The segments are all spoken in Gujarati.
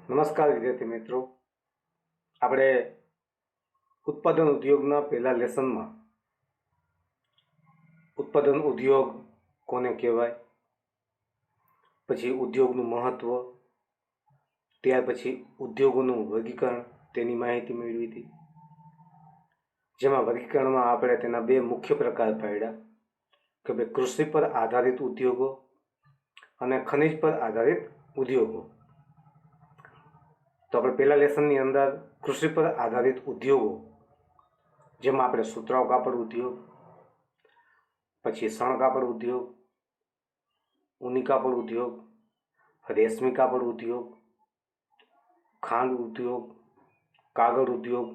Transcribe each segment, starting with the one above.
નમસ્કાર વિદ્યાર્થી મિત્રો, આપણે ઉત્પાદન ઉદ્યોગના પહેલા લેસનમાં ઉત્પાદન ઉદ્યોગ કોને કહેવાય, પછી ઉદ્યોગનું મહત્વ, ત્યાર પછી ઉદ્યોગોનું વર્ગીકરણ તેની માહિતી મેળવી હતી. જેમાં વર્ગીકરણમાં આપણે તેના બે મુખ્ય પ્રકાર પાડ્યા કે ભાઈ કૃષિ પર આધારિત ઉદ્યોગો અને ખનિજ પર આધારિત ઉદ્યોગો. તો આપણે પહેલા લેસનની અંદર કૃષિ પર આધારિત ઉદ્યોગો, જેમાં આપણે સુતરાઉ કાપડ ઉદ્યોગ, પછી સણ કાપડ ઉદ્યોગ, ઊની કાપડ ઉદ્યોગ, રેશમી કાપડ ઉદ્યોગ, ખાંડ ઉદ્યોગ, કાગળ ઉદ્યોગ,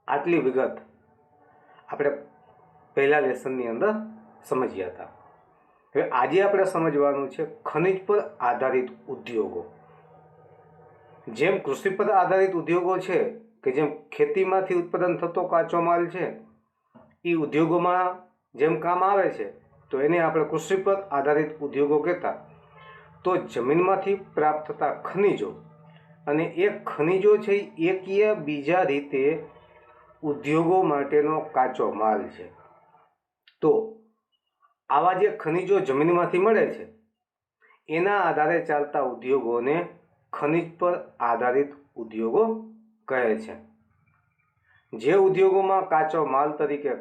આટલી વિગત આપણે પહેલા લેસનની અંદર સમજ્યા હતા. હવે આજે આપણે સમજવાનું છે ખનિજ પર આધારિત ઉદ્યોગો. જેમ કૃષિ પર આધારિત ઉદ્યોગો છે કે જેમ ખેતીમાંથી ઉત્પાદન થતો કાચો માલ છે એ ઉદ્યોગોમાં જેમ કામ આવે છે, તો એને આપણે કૃષિ પર આધારિત ઉદ્યોગો કહેતા. તો જમીનમાંથી પ્રાપ્ત થતા ખનિજો અને એ ખનિજો છે એ એકીય બીજા રીતે ઉદ્યોગો માટેનો કાચો માલ છે. તો આવા જે ખનિજો જમીનમાંથી મળે છે એના આધારે ચાલતા ઉદ્યોગોને ખનિજ પર આધારિત ઉદ્યોગો કહે છે. જે ઉદ્યોગોમાં કાચો માલ તરીકે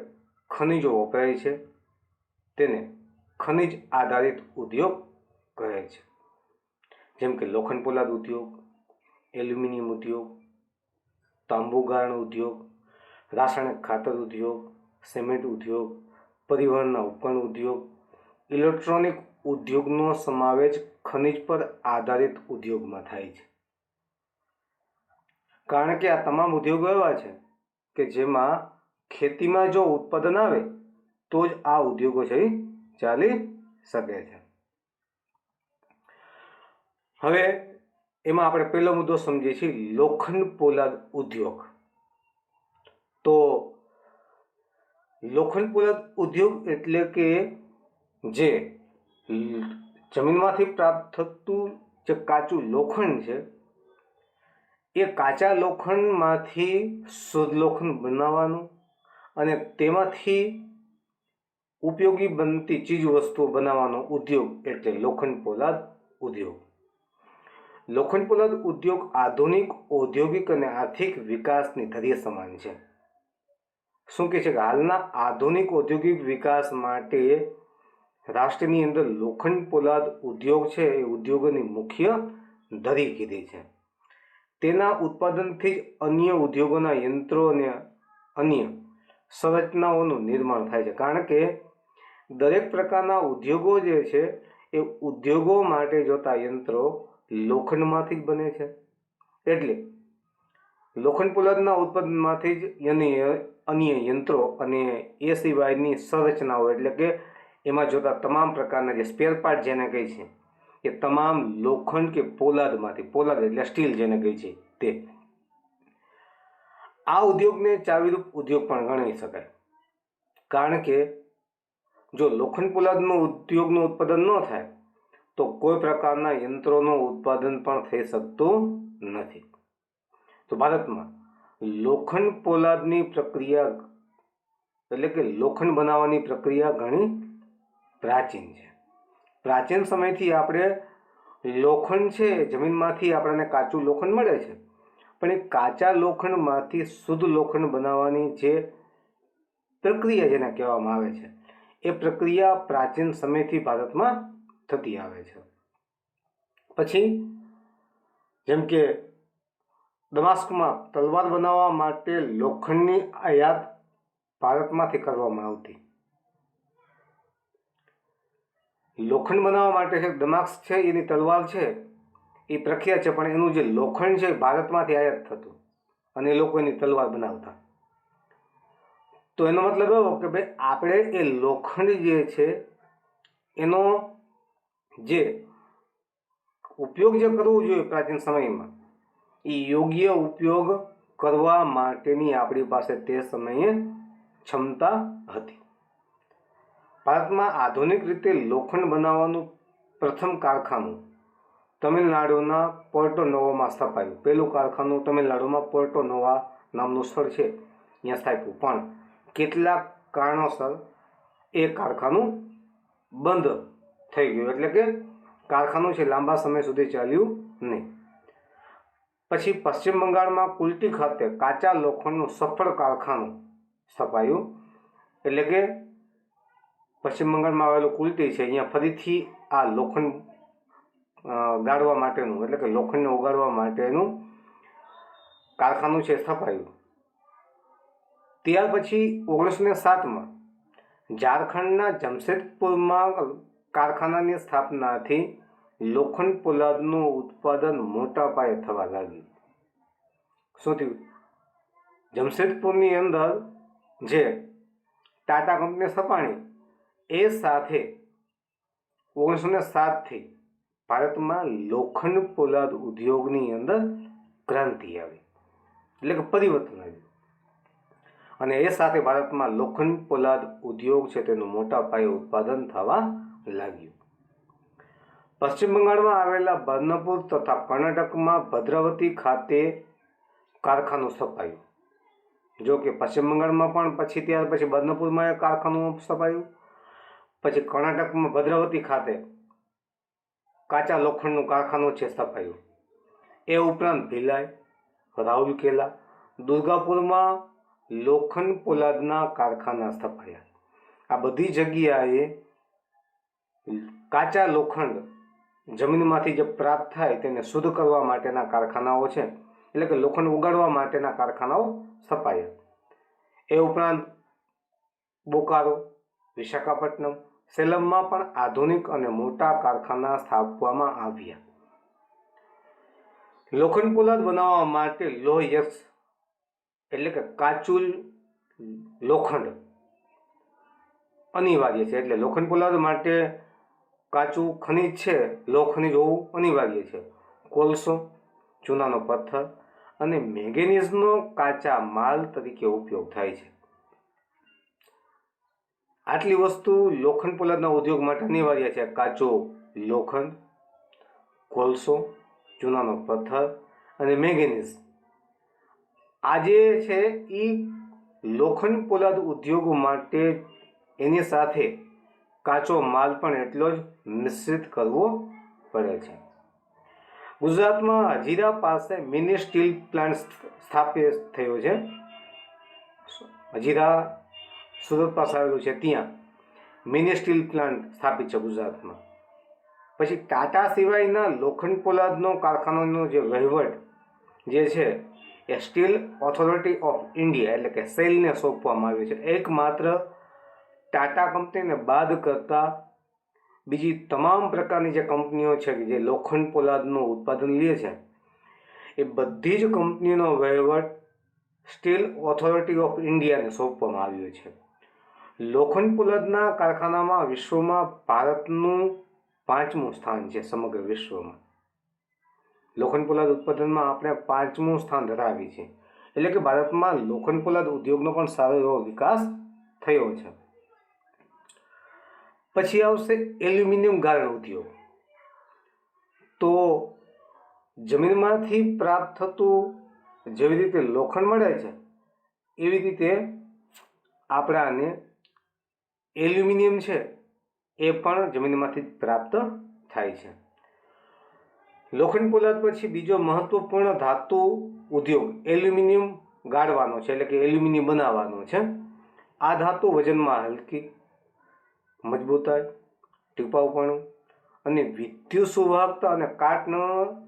ખનિજો વપરાય છે તેને ખનિજ આધારિત ઉદ્યોગ કહે છે. જેમ કે લોખંડ પોલાદ ઉદ્યોગ, એલ્યુમિનિયમ ઉદ્યોગ, તાંબુ ગારણ ઉદ્યોગ, રાસાયણિક ખાતર ઉદ્યોગ, સિમેન્ટ ઉદ્યોગ, પરિવહનના ઉપકરણ ઉદ્યોગ, ઇલેક્ટ્રોનિક ઉદ્યોગનો સમાવેશ ખનિજ પર આધારિત ઉદ્યોગમાં થાય છે. કારણ કે આ તમામ ઉદ્યોગો એવા છે કે જેમાં ખેતીમાં જો ઉત્પાદન આવે તો જ આ ઉદ્યોગો છે ચાલી શકે છે. હવે એમાં આપણે પહેલો મુદ્દો સમજીએ છીએ લોખંડ પોલાદ ઉદ્યોગ. તો લોખંડ પોલાદ ઉદ્યોગ એટલે કે જે જમીનમાંથી પ્રાપ્ત થતું જે કાચું લોખંડ છે એ કાચા લોખંડમાંથી શુદ્ધ લોખંડ બનાવવાનું અને તેમાંથી ઉપયોગી બનતી ચીજ વસ્તુઓ બનાવવાનો ઉદ્યોગ એટલે લોખંડ પોલાદ ઉદ્યોગ. લોખંડ પોલાદ ઉદ્યોગ આધુનિક ઔદ્યોગિક અને આર્થિક વિકાસની ધરી સમાન છે. શું કહે છે કે હાલના આધુનિક ઔદ્યોગિક વિકાસ માટે રાષ્ટ્રની અંદર લોખંડ પોલાદ ઉદ્યોગ છે એ ઉદ્યોગોની મુખ્ય ધરી કીધી છે. તેના ઉત્પાદનથી જ અન્ય ઉદ્યોગોના યંત્રો અને અન્ય સંરચનાઓનું નિર્માણ થાય છે. કારણ કે દરેક પ્રકારના ઉદ્યોગો જે છે એ ઉદ્યોગો માટે જોતા યંત્રો લોખંડમાંથી જ બને છે. એટલે લોખંડ પોલાદના ઉત્પાદનમાંથી જ અન્ય યંત્રો અને એ સિવાયની સંરચનાઓ એટલે કે એમાં જોતા તમામ પ્રકારના જે સ્પેર પાર્ટ જેને કહે છે એ તમામ લોખંડ કે પોલાદમાંથી, પોલાદ એટલે સ્ટીલ જેને કહે છે તે. આ ઉદ્યોગને ચાવીરૂપ ઉદ્યોગ પણ ગણી શકાય. કારણ કે જો લોખંડ પોલાદનું ઉદ્યોગનું ઉત્પાદન ન થાય તો કોઈ પ્રકારના યંત્રોનું ઉત્પાદન પણ થઈ શકતું નથી. તો ભારતમાં લોખંડ પોલાદની પ્રક્રિયા એટલે કે લોખંડ બનાવવાની પ્રક્રિયા ઘણી પ્રાચીન છે. પ્રાચીન સમયથી આપણે લોખંડ છે જમીનમાંથી આપણને કાચું લોખંડ મળે છે, પણ એ કાચા લોખંડમાંથી શુદ્ધ લોખંડ બનાવવાની જે પ્રક્રિયા જેને કહેવામાં આવે છે એ પ્રક્રિયા પ્રાચીન સમયથી ભારતમાં થતી આવે છે. પછી જેમ કે દમાસ્કમાં તલવાર બનાવવા માટે લોખંડની આયાત ભારતમાંથી કરવામાં આવતી. લોખંડ બનાવવા માટે છે દમાસ્ક છે એની તલવાર છે એ પ્રખ્યાત છે, પણ એનું જે લોખંડ છે ભારતમાંથી આયાત થતું અને એ લોકો એની તલવાર બનાવતા. તો એનો મતલબ એવો કે ભાઈ આપણે એ લોખંડ જે છે એનો જે ઉપયોગ જે કરવો જોઈએ પ્રાચીન સમયમાં એ યોગ્ય ઉપયોગ કરવા માટેની આપણી પાસે તે સમયે ક્ષમતા હતી. ભારતમાં આધુનિક રીતે લોખંડ બનાવવાનું પ્રથમ કારખાનું તમિલનાડુના પોર્ટો નોવોમાં સ્થપાયું. પહેલું કારખાનું તમિલનાડુમાં પોર્ટો નોવા નામનું સ્થળ છે ત્યાં સ્થાપ્યું, પણ કેટલાક કારણોસર એ કારખાનું બંધ થઈ ગયું, એટલે કે કારખાનું છે લાંબા સમય સુધી ચાલ્યું નહીં. પછી પશ્ચિમ બંગાળમાં કુલ્ટી ખાતે કાચા લોખંડનું સફળ કારખાનું સ્થપાયું, એટલે કે પશ્ચિમ બંગાળમાં આવેલું કુલ્ટી છે અહીંયા ફરીથી આ લોખંડ ગાળવા માટેનું, એટલે કે લોખંડને ઉગાડવા માટેનું કારખાનું છે સ્થપાયું. ત્યાર પછી 1907માં ઝારખંડના જમશેદપુરમાં કારખાનાની સ્થાપનાથી લોખંડ પોલાદનું ઉત્પાદન મોટા પાયે થવા લાગ્યું. શું થયું? જમશેદપુરની અંદર જે ટાટા કંપની સ્થપાણી એ સાથે 1907થી ભારતમાં લોખંડ પોલાદ ઉદ્યોગની અંદર ક્રાંતિ આવી, એટલે કે પરિવર્તન આવ્યું, અને એ સાથે ભારતમાં લોખંડ પોલાદ ઉદ્યોગ છે તેનું મોટા પાયે ઉત્પાદન થવા લાગ્યું. પશ્ચિમ બંગાળમાં આવેલા બર્નપુર તથા કર્ણાટકમાં ભદ્રાવતી ખાતે કારખાનું સ્થપાયું. જો કે પશ્ચિમ બંગાળમાં પણ પછી ત્યાર પછી બર્નપુરમાં કારખાનું સ્થપાયું, પછી કર્ણાટકમાં ભદ્રાવતી ખાતે કાચા લોખંડનું કારખાનું છે સ્થપાયું. એ ઉપરાંત ભિલાઈ, રાઉરકેલા, દુર્ગાપુરમાં લોખંડ પોલાદના કારખાના સ્થપાયા. આ બધી જગ્યાએ કાચા લોખંડ જમીનમાંથી જે પ્રાપ્ત થાય તેને શુદ્ધ કરવા માટેના કારખાનાઓ છે, એટલે કે લોખંડ ઉગાડવા માટેના કારખાનાઓ સ્થપાયા. એ ઉપરાંત બોકારો, વિશાખાપટ્ટનમ, સેલમમાં પણ આધુનિક અને મોટા કારખાના સ્થાપવામાં આવ્યા. લોખંડ પોલાદ બનાવવા માટે લોહયસ્ક એટલે કે કાચું લોખંડ અનિવાર્ય છે. એટલે લોખંડ પોલાદ માટે કાચું ખનિજ છે, લોહ ખનિજ હોવું અનિવાર્ય છે. કોલસો, ચૂનાનો પથ્થર અને મેંગેનીઝનો કાચા માલ તરીકે ઉપયોગ થાય છે. આટલી વસ્તુ લોખંડ પોલાદના ઉદ્યોગ માટે અનિવાર્ય છે. કાચો લોખંડ, કોલસો, ચૂનાનો પથ્થર અને મેંગેનીઝ આ જે છે એ લોખંડ પોલાદ ઉદ્યોગ માટે એની સાથે કાચો માલ પણ એટલો જ મિશ્રિત કરવો પડે છે. ગુજરાતમાં હજીરા પાસે મિની સ્ટીલ પ્લાન્ટ સ્થાપિત થયો છે. હજીરા સુરત પાસે આવેલું છે, ત્યાં મિની સ્ટીલ પ્લાન્ટ સ્થાપિત છે ગુજરાતમાં. પછી ટાટા સિવાયના લોખંડ પોલાદનો કારખાનાનો જે વહીવટ જે છે એ સ્ટીલ ઓથોરિટી ઓફ ઇન્ડિયા એટલે કે સેલને સોંપવામાં આવ્યું છે. એકમાત્ર ટાટા કંપનીને બાદ કરતા બીજી તમામ પ્રકારની જે કંપનીઓ છે કે જે લોખંડ પોલાદનું ઉત્પાદન લે છે એ બધી જ કંપનીનો વહીવટ સ્ટીલ ઓથોરિટી ઓફ ઇન્ડિયાને સોંપવામાં આવ્યો છે. લોખંડ પોલાદના કારખાનામાં વિશ્વમાં ભારતનું 5મું સ્થાન છે. સમગ્ર વિશ્વમાં લોખંડ પોલાદ ઉત્પાદનમાં આપણે 5મું સ્થાન ધરાવીએ છીએ, એટલે કે ભારતમાં લોખંડ પોલાદ ઉદ્યોગનો પણ સારો એવો વિકાસ થયો છે. પછી આવશે એલ્યુમિનિયમ ગાળણ ઉદ્યોગ. તો જમીનમાંથી પ્રાપ્ત થતું જેવી રીતે લોખંડ મળે છે એવી રીતે આપણાને એલ્યુમિનિયમ છે એ પણ જમીનમાંથી પ્રાપ્ત થાય છે. લોખંડ પોલાદ પછી બીજો મહત્વપૂર્ણ ધાતુ ઉદ્યોગ એલ્યુમિનિયમ ગાળવાનો છે, એટલે કે એલ્યુમિનિયમ બનાવવાનો છે. આ ધાતુ વજનમાં હલકી, મજબૂતાઈ, ટીપાઉપણું અને વિદ્યુત સુવાહકતા અને કાટ ન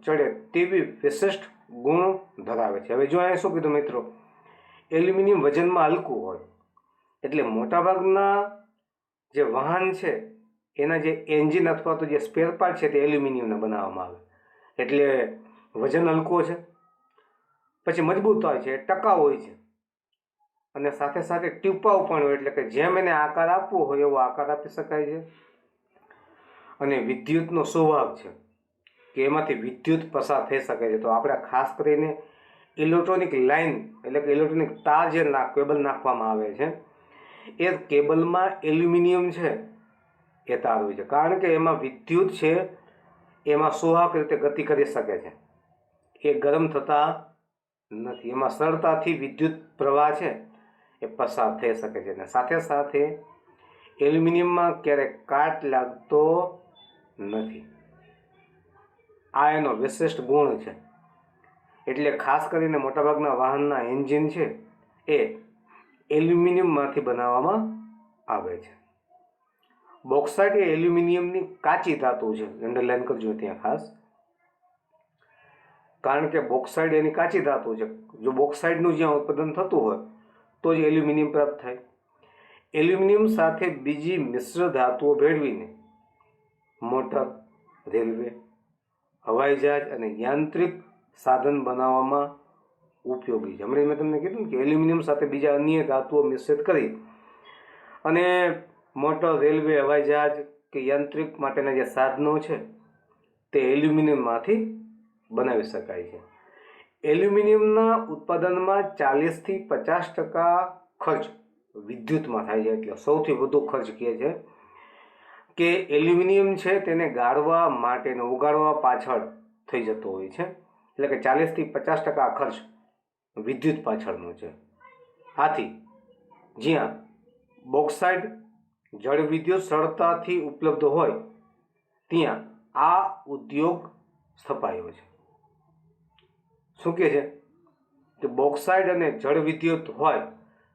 ચડે તેવી વિશિષ્ટ ગુણ ધરાવે છે. હવે જો અહીંયા શું કીધું મિત્રો, એલ્યુમિનિયમ વજનમાં હલકું હોય એટલે મોટાભાગના જે વાહન છે એના જે એન્જિન અથવા તો જે સ્પેર પાર્ટ છે તે એલ્યુમિનિયમના બનાવવામાં આવે, એટલે વજન હલકું છે. પછી મજબૂત હોય છે, ટકાઉ હોય છે, અને સાથે સાથે ટીપાઉ પણ હોય, એટલે કે જેમ એને આકાર આપવો હોય એવો આકાર આપી શકાય છે. અને વિદ્યુતનો સુવાહક છે કે એમાંથી વિદ્યુત પસાર થઈ શકે છે. તો આપણે ખાસ કરીને ઇલેક્ટ્રોનિક લાઇન એટલે કે ઇલેક્ટ્રોનિક તાર જે કેબલ નાખવામાં આવે છે એ કેબલમાં એલ્યુમિનિયમ છે એ તાર હોય છે, કારણ કે એમાં વિદ્યુત છે એમાં સુવાહક રીતે ગતિ કરી શકે છે, એ ગરમ થતા નથી, એમાં સરળતાથી વિદ્યુત પ્રવાહ છે એ પસાર થઈ શકે છે. અને સાથે સાથે એલ્યુમિનિયમમાં ક્યારેક કાટ લાગતો નથી. આ એનો વિશિષ્ટ ગુણ છે. એટલે ખાસ કરીને મોટાભાગના વાહનના એન્જિન છે એ એલ્યુમિનિયમમાંથી બનાવવામાં આવે છે. બોક્સાઇટ એ એલ્યુમિનિયમની કાચી ધાતુ છે, અંડરલાઈન કરજો ત્યાં ખાસ, કારણ કે બોક્સાઇટ એની કાચી ધાતુ છે. જો બોક્સાઇટનું જ્યાં ઉત્પાદન થતું હોય તો જ એલ્યુમિનિયમ પ્રાપ્ત થાય. એલ્યુમિનિયમ સાથે બીજી મિશ્ર ધાતુઓ ભેળવીને મોટર, રેલવે, હવાઈ જહાજ અને યાંત્રિક સાધન બનાવવામાં ઉપયોગી છે. હમણાં મેં તમને કીધું કે એલ્યુમિનિયમ સાથે બીજા અન્ય ધાતુઓ મિશ્રિત કરી અને મોટર, રેલવે, હવાઈ જહાજ કે યાંત્રિક માટેના જે સાધનો છે તે એલ્યુમિનિયમમાંથી બનાવી શકાય છે. એલ્યુમિનિયમના ઉત્પાદનમાં 40થી 50% ખર્ચ વિદ્યુતમાં થાય છે. એટલે સૌથી વધુ ખર્ચ કહે છે કે એલ્યુમિનિયમ છે તેને ગાળવા માટે, ઉગાડવા પાછળ થઈ જતો હોય છે. એટલે કે 40થી 50% ખર્ચ વિદ્યુત પાછળનો છે. આથી જ્યાં બોક્સાઇટ જળ વિદ્યુત સરળતાથી ઉપલબ્ધ હોય ત્યાં આ ઉદ્યોગ સ્થપાયો છે. શું કહે છે કે બોક્સાઇટ અને જળ વિદ્યુત હોય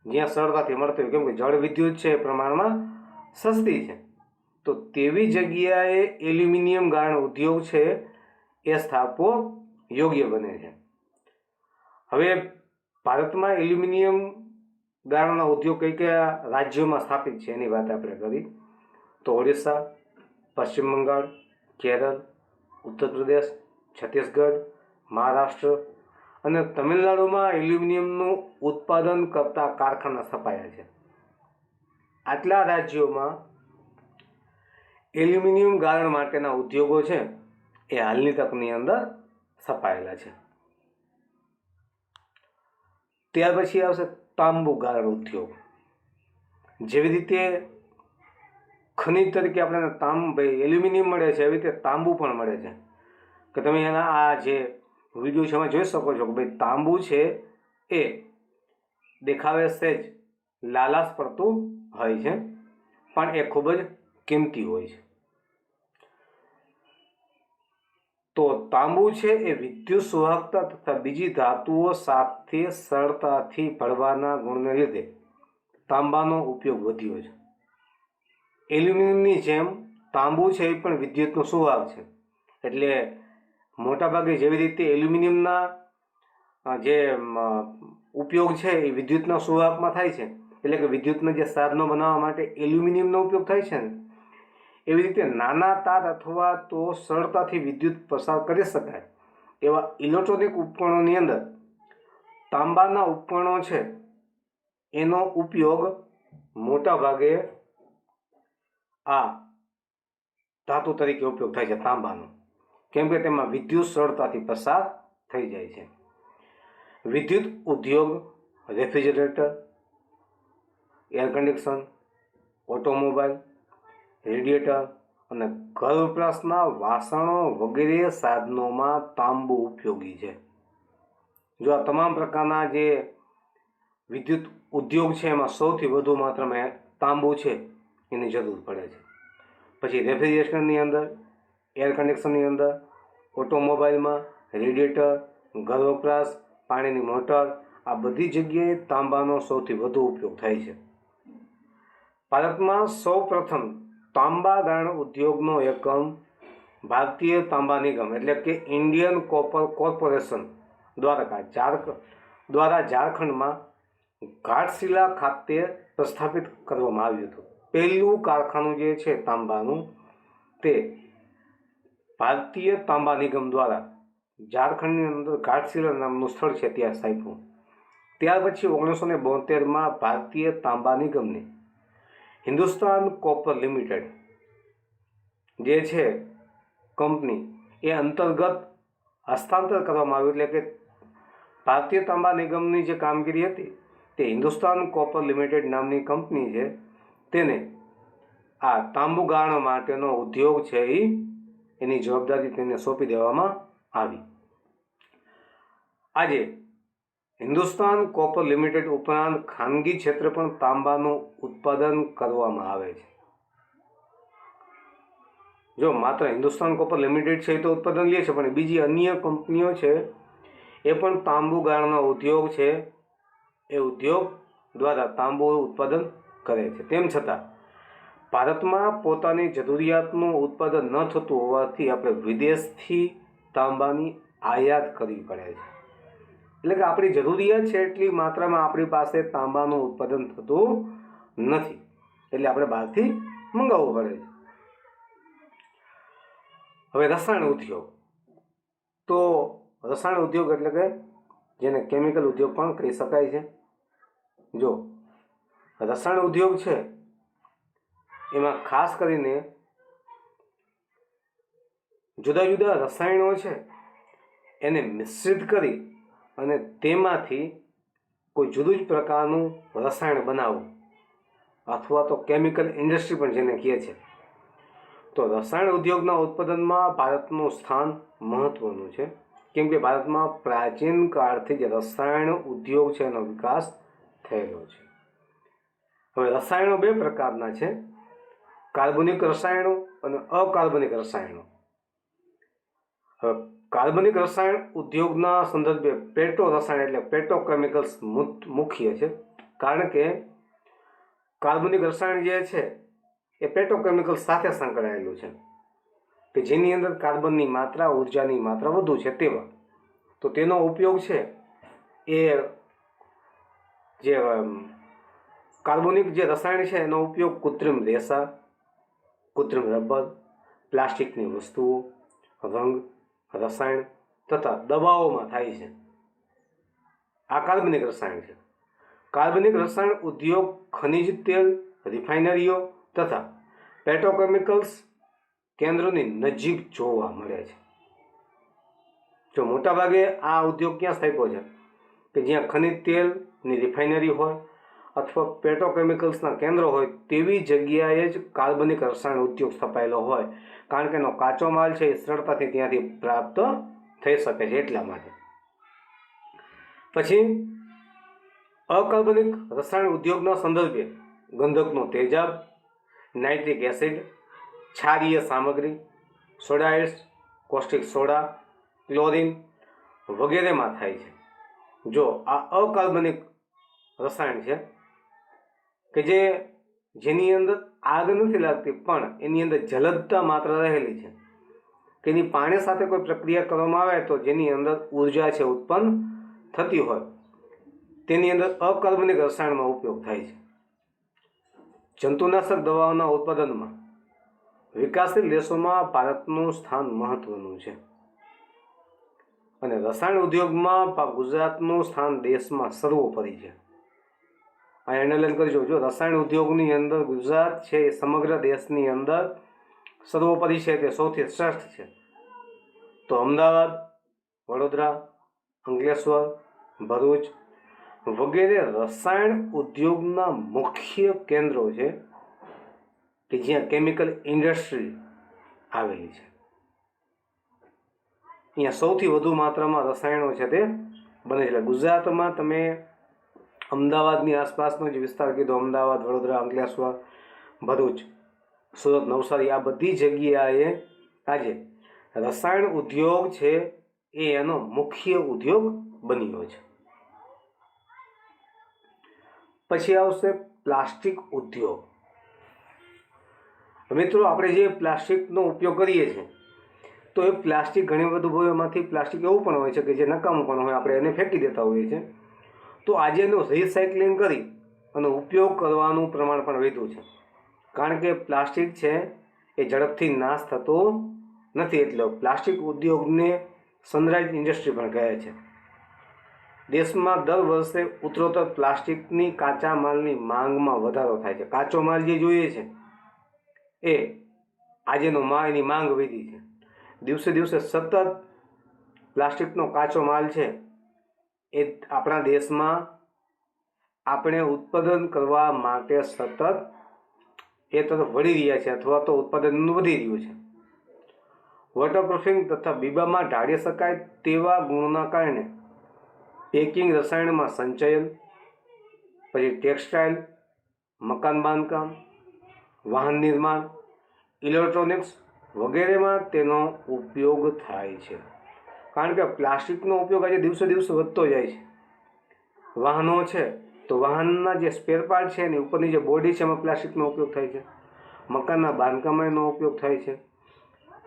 જ્યાં સરળતાથી મળતી હોય, કેમ કે જળ વિદ્યુત છે એ પ્રમાણમાં સસ્તી છે, તો તેવી જગ્યાએ એલ્યુમિનિયમ ગાળણ ઉદ્યોગ છે એ સ્થાપવો યોગ્ય બને છે. હવે ભારતમાં એલ્યુમિનિયમ ગાળણના ઉદ્યોગ કઈ કયા રાજ્યોમાં સ્થાપિત છે એની વાત આપણે કરી તો ઓડિશા, પશ્ચિમ બંગાળ, કેરળ, ઉત્તર પ્રદેશ, છત્તીસગઢ, મહારાષ્ટ્ર અને તમિલનાડુમાં એલ્યુમિનિયમનું ઉત્પાદન કરતા કારખાના સ્થપાયા છે. આટલા રાજ્યોમાં એલ્યુમિનિયમ ગાળણ માટેના ઉદ્યોગો છે એ હાલની તકની અંદર સ્થપાયેલા છે. ત્યાર પછી આવશે તાંબુ ગાળણ ઉદ્યોગ. જેવી રીતે ખનિજ તરીકે આપણને એલ્યુમિનિયમ મળે છે, એવી રીતે તાંબુ પણ મળે છે. કે તમે એના આ જે વિડીયો છે એમાં જોઈ શકો છો કે ભાઈ તાંબુ છે એ દેખાવે સહેજ લાલાશ પડતું હોય છે, પણ એ ખૂબ જ કિંમતી હોય છે. તો તાંબુ છે એ વિદ્યુત સુવાહકતા તથા બીજી ધાતુઓ સાથે સરળતાથી ભળવાના ગુણને લીધે તાંબાનો ઉપયોગ વધ્યો છે. એલ્યુમિનિયમની જેમ તાંબુ છે એ પણ વિદ્યુતનો સુવાહક છે. એટલે મોટાભાગે જેવી રીતે એલ્યુમિનિયમના જે ઉપયોગ છે એ વિદ્યુતના સુવાહકમાં થાય છે, એટલે કે વિદ્યુતના જે સાધનો બનાવવા માટે એલ્યુમિનિયમનો ઉપયોગ થાય છે ને, એવી રીતે નાના તાર અથવા તો સરળતાથી વિદ્યુત પસાર કરી શકાય એવા ઇલેક્ટ્રોનિક ઉપકરણોની અંદર તાંબાના ઉપકરણો છે એનો ઉપયોગ મોટા ભાગે આ ધાતુ તરીકે ઉપયોગ થાય છે તાંબાનો, કેમ કે તેમાં વિદ્યુત સરળતાથી પસાર થઈ જાય છે. વિદ્યુત ઉદ્યોગ refrigerator, air condition, automobile, radiator અને ઘર વપરાશના વાસણો વગેરે સાધનોમાં તાંબુ ઉપયોગી છે. જો આ તમામ પ્રકારના જે વિદ્યુત ઉદ્યોગ છે એમાં સૌથી વધુ માત્રામાં તાંબુ છે એની જરૂર પડે છે. પછી રેફ્રિજરેશનની અંદર, એર કન્ડિશનની અંદર, ઓટોમોબાઈલમાં, રેડિએટર, ઘર વપરાશ, પાણીની મોટર, આ બધી જગ્યાએ તાંબાનો સૌથી વધુ ઉપયોગ થાય છે. ભારતમાં સૌ પ્રથમ તાંબા ગાળણ ઉદ્યોગનો એકમ ભારતીય તાંબા નિગમ એટલે કે ઇન્ડિયન કોપર કોર્પોરેશન દ્વારા ઝારખંડમાં ઘાટશિલા ખાતે પ્રસ્થાપિત કરવામાં આવ્યું હતું. પહેલું કારખાનું જે છે તાંબાનું તે ભારતીય તાંબા નિગમ દ્વારા ઝારખંડની અંદર ઘાટશિલા નામનું સ્થળ છે ત્યાં સ્થાપ્યું. ત્યાર પછી 1972માં ભારતીય તાંબા નિગમને હિન્દુસ્તાન કોપર લિમિટેડ જે છે કંપની એ અંતર્ગત હસ્તાંતર કરવામાં આવ્યું. એટલે કે ભારતીય તાંબા નિગમની જે કામગીરી હતી તે હિન્દુસ્તાન કોપર લિમિટેડ નામની કંપની છે તેને આ તાંબુ ગાળણ માટેનો ઉદ્યોગ છે એ એની જવાબદારી તેને સોંપી દેવામાં આવી. આજે હિન્દુસ્તાન કોપર લિમિટેડ ઉપરાંત ખાનગી ક્ષેત્રે પણ તાંબાનું ઉત્પાદન કરવામાં આવે છે. જો માત્ર હિન્દુસ્તાન કોપર લિમિટેડ છે એ તો ઉત્પાદન લે છે, પણ બીજી અન્ય કંપનીઓ છે એ પણ તાંબુ ગાળનો ઉદ્યોગ છે, એ ઉદ્યોગ દ્વારા તાંબુ ઉત્પાદન કરે છે. તેમ છતાં ભારતમાં પોતાની જરૂરિયાતનું ઉત્પાદન ન થતું હોવાથી આપણે વિદેશથી તાંબાની આયાત કરવી પડે છે. એટલે કે આપણી જરૂરિયાત છે એટલી માત્રામાં આપણી પાસે તાંબાનું ઉત્પાદન થતું નથી, એટલે આપણે બહારથી મંગાવવું પડે છે. હવે રસાયણ ઉદ્યોગ, તો રસાયણ ઉદ્યોગ એટલે કે જેને કેમિકલ ઉદ્યોગ પણ કહી શકાય છે. જો રસાયણ ઉદ્યોગ છે એમાં ખાસ કરીને જુદા જુદા રસાયણો છે એને મિશ્રિત કરી અને તેમાંથી કોઈ જુદું જ પ્રકારનું રસાયણ બનાવવું, અથવા તો કેમિકલ ઇન્ડસ્ટ્રી પણ જેને કહે છે. તો રસાયણ ઉદ્યોગના ઉત્પાદનમાં ભારતનું સ્થાન મહત્વનું છે, કેમ કે ભારતમાં પ્રાચીન કાળથી જ રસાયણ ઉદ્યોગ છે એનો વિકાસ થયેલો છે. હવે રસાયણો બે પ્રકારના છે, કાર્બનિક રસાયણો અને અકાર્બનિક રસાયણો. હવે કાર્બનિક રસાયણ ઉદ્યોગના સંદર્ભે પેટ્રો રસાયણ એટલે પેટ્રોકેમિકલ્સ મુખ્ય છે, કારણ કે કાર્બનિક રસાયણ જે છે એ પેટ્રોકેમિકલ્સ સાથે સંકળાયેલું છે કે જેની અંદર કાર્બનની માત્રા, ઉર્જાની માત્રા વધુ છે તેવા. તો તેનો ઉપયોગ છે એ જે કાર્બનિક જે રસાયણ છે એનો ઉપયોગ કૃત્રિમ રેસા, કૃત્રિમ રબર, પ્લાસ્ટિકની વસ્તુઓ, રંગ, રસાયણ તથા દવાઓમાં થાય છે. આ કાર્બનિક રસાયણ છે. કાર્બનિક રસાયણ ઉદ્યોગ ખનિજ તેલ, રિફાઇનરીઓ તથા પેટ્રોકેમિકલ્સ કેન્દ્રોની નજીક જોવા મળે છે. જો મોટાભાગે આ ઉદ્યોગ ક્યાં સ્થાપ્યો છે કે જ્યાં ખનિજ તેલની રિફાઇનરી હોય અથવા પેટ્રોકેમિકલ્સના કેન્દ્રો હોય તેવી જગ્યાએ જ કાર્બનિક રસાયણ ઉદ્યોગ સ્થપાયેલો હોય, કારણ કે એનો કાચો માલ છે એ સરળતાથી ત્યાંથી પ્રાપ્ત થઈ શકે છે એટલા માટે. પછી અકાર્બનિક રસાયણ ઉદ્યોગના સંદર્ભે ગંધકનો તેજાબ, નાઇટ્રિક એસિડ, ક્ષારીય સામગ્રી, સોડાઇડ્સ, કોસ્ટિક સોડા, ક્લોરીન વગેરેમાં થાય છે. જો આ અકાર્બનિક રસાયણ છે કે જેની અંદર આગ નથી લાગતી પણ એની અંદર જલદતા માત્ર રહેલી છે, કે એની પાણી સાથે કોઈ પ્રક્રિયા કરવામાં આવે તો જેની અંદર ઉર્જા છે ઉત્પન્ન થતી હોય, તેની અંદર અકાર્બનિક રસાયણનો ઉપયોગ થાય છે. જંતુનાશક દવાઓના ઉત્પાદનમાં વિકાસશીલ દેશોમાં ભારતનું સ્થાન મહત્વનું છે, અને રસાયણ ઉદ્યોગમાં ગુજરાતનું સ્થાન દેશમાં સર્વોપરી છે. આ એનાલાઇઝ કરજો. જો રસાયણ ઉદ્યોગની અંદર ગુજરાત છે એ સમગ્ર દેશની અંદર સર્વોપરી છે, તે સૌથી શ્રેષ્ઠ છે. તો અમદાવાદ, વડોદરા, અંકલેશ્વર, ભરૂચ વગેરે રસાયણ ઉદ્યોગના મુખ્ય કેન્દ્રો છે કે જ્યાં કેમિકલ ઇન્ડસ્ટ્રી આવેલી છે. અહીંયા સૌથી વધુ માત્રામાં રસાયણો છે તે બને છે. ગુજરાતમાં તમે અમદાવાદની આસપાસનો જે વિસ્તાર કીધો, અમદાવાદ, વડોદરા, અંકલેશ્વર, ભરૂચ, સુરત, નવસારી, આ બધી જગ્યાએ આજે રસાયણ ઉદ્યોગ છે એ એનો મુખ્ય ઉદ્યોગ બન્યો છે. પછી આવશે પ્લાસ્ટિક ઉદ્યોગ. મિત્રો, આપણે જે પ્લાસ્ટિકનો ઉપયોગ કરીએ છીએ તો એ પ્લાસ્ટિક ઘણી બધું એમાંથી પ્લાસ્ટિક એવું પણ હોય છે કે જે નકામું પણ હોય, આપણે એને ફેંકી દેતા હોઈએ છીએ. તો આજે એનું રિસાયકલિંગ કરી અને ઉપયોગ કરવાનું પ્રમાણ પણ વધ્યું છે, કારણ કે પ્લાસ્ટિક છે એ ઝડપથી નાશ થતો નથી, એટલે પ્લાસ્ટિક ઉદ્યોગને સનરાઇઝ ઇન્ડસ્ટ્રી પણ કહે છે. દેશમાં દર વર્ષે ઉત્તરોત્તર પ્લાસ્ટિકની કાચા માલની માંગમાં વધારો થાય છે. કાચો માલ જે જોઈએ છે એ આજેનો એની માંગ વધી છે. દિવસે દિવસે સતત પ્લાસ્ટિકનો કાચો માલ છે એ આપણા દેશમાં આપણે ઉત્પાદન કરવા માટે સતત એ તરફ વળી રહ્યા છે, અથવા તો ઉત્પાદન વધી રહ્યું છે. વોટરપ્રૂફિંગ તથા બીબામાં ઢાળી શકાય તેવા ગુણના કારણે પેકિંગ રસાયણમાં સંચયન, પછી ટેક્સટાઇલ, મકાન બાંધકામ, વાહન નિર્માણ, ઇલેક્ટ્રોનિક્સ વગેરેમાં તેનો ઉપયોગ થાય છે. કારણ કે પ્લાસ્ટિકનો ઉપયોગ આજે દિવસે દિવસે વધતો જાય છે. વાહનો છે તો વાહનના જે સ્પેર પાર્ટ છે એની ઉપરની જે બોડી છે એમાં પ્લાસ્ટિકનો ઉપયોગ થાય છે. મકાનના બાંધકામમાં એનો ઉપયોગ થાય છે.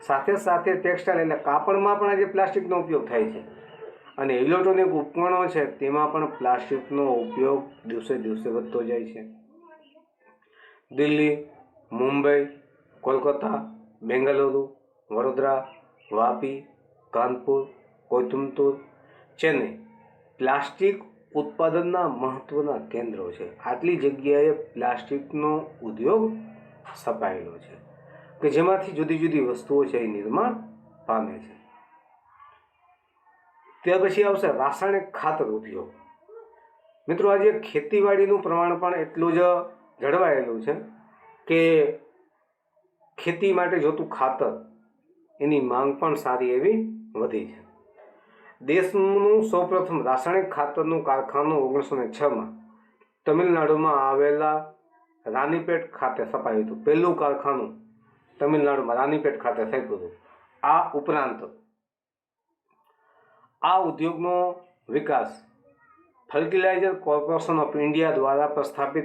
સાથે સાથે ટેક્સટાઇલ એટલે કાપડમાં પણ આજે પ્લાસ્ટિકનો ઉપયોગ થાય છે. અને ઇલેક્ટ્રોનિક ઉપકરણો છે તેમાં પણ પ્લાસ્ટિકનો ઉપયોગ દિવસે દિવસે વધતો જાય છે. દિલ્હી, મુંબઈ, કોલકાતા, બેંગલુરુ, વડોદરા, વાપી, કાનપુર, કોયમ્બતુર, ચેન્નઈ પ્લાસ્ટિક ઉત્પાદનના મહત્વના કેન્દ્રો છે. આટલી જગ્યાએ પ્લાસ્ટિકનો ઉદ્યોગ સ્થપાયેલો છે કે જેમાંથી જુદી જુદી વસ્તુઓ છે એ નિર્માણ પામે છે. ત્યાર પછી આવશે રાસાયણિક ખાતર ઉદ્યોગ. મિત્રો, આજે ખેતીવાડીનું પ્રમાણ પણ એટલું જ જળવાયેલું છે કે ખેતી માટે જોતું ખાતર એની માંગ પણ સારી એવી વધી છે. દેશનું સૌપ્રથમ રાસાયણિક ખાતરનું કારખાનું 1906માં તમિલનાડુમાં આવેલા રાનીપેટ ખાતે સ્થપાયું હતું. પહેલું કારખાનું તમિલનાડુમાં રાનીપેટ ખાતે સ્થાપ્યું હતું. આ ઉપરાંત આ ઉદ્યોગનો વિકાસ ફર્ટિલાઇઝર કોર્પોરેશન ઓફ ઇન્ડિયા દ્વારા પ્રસ્થાપિત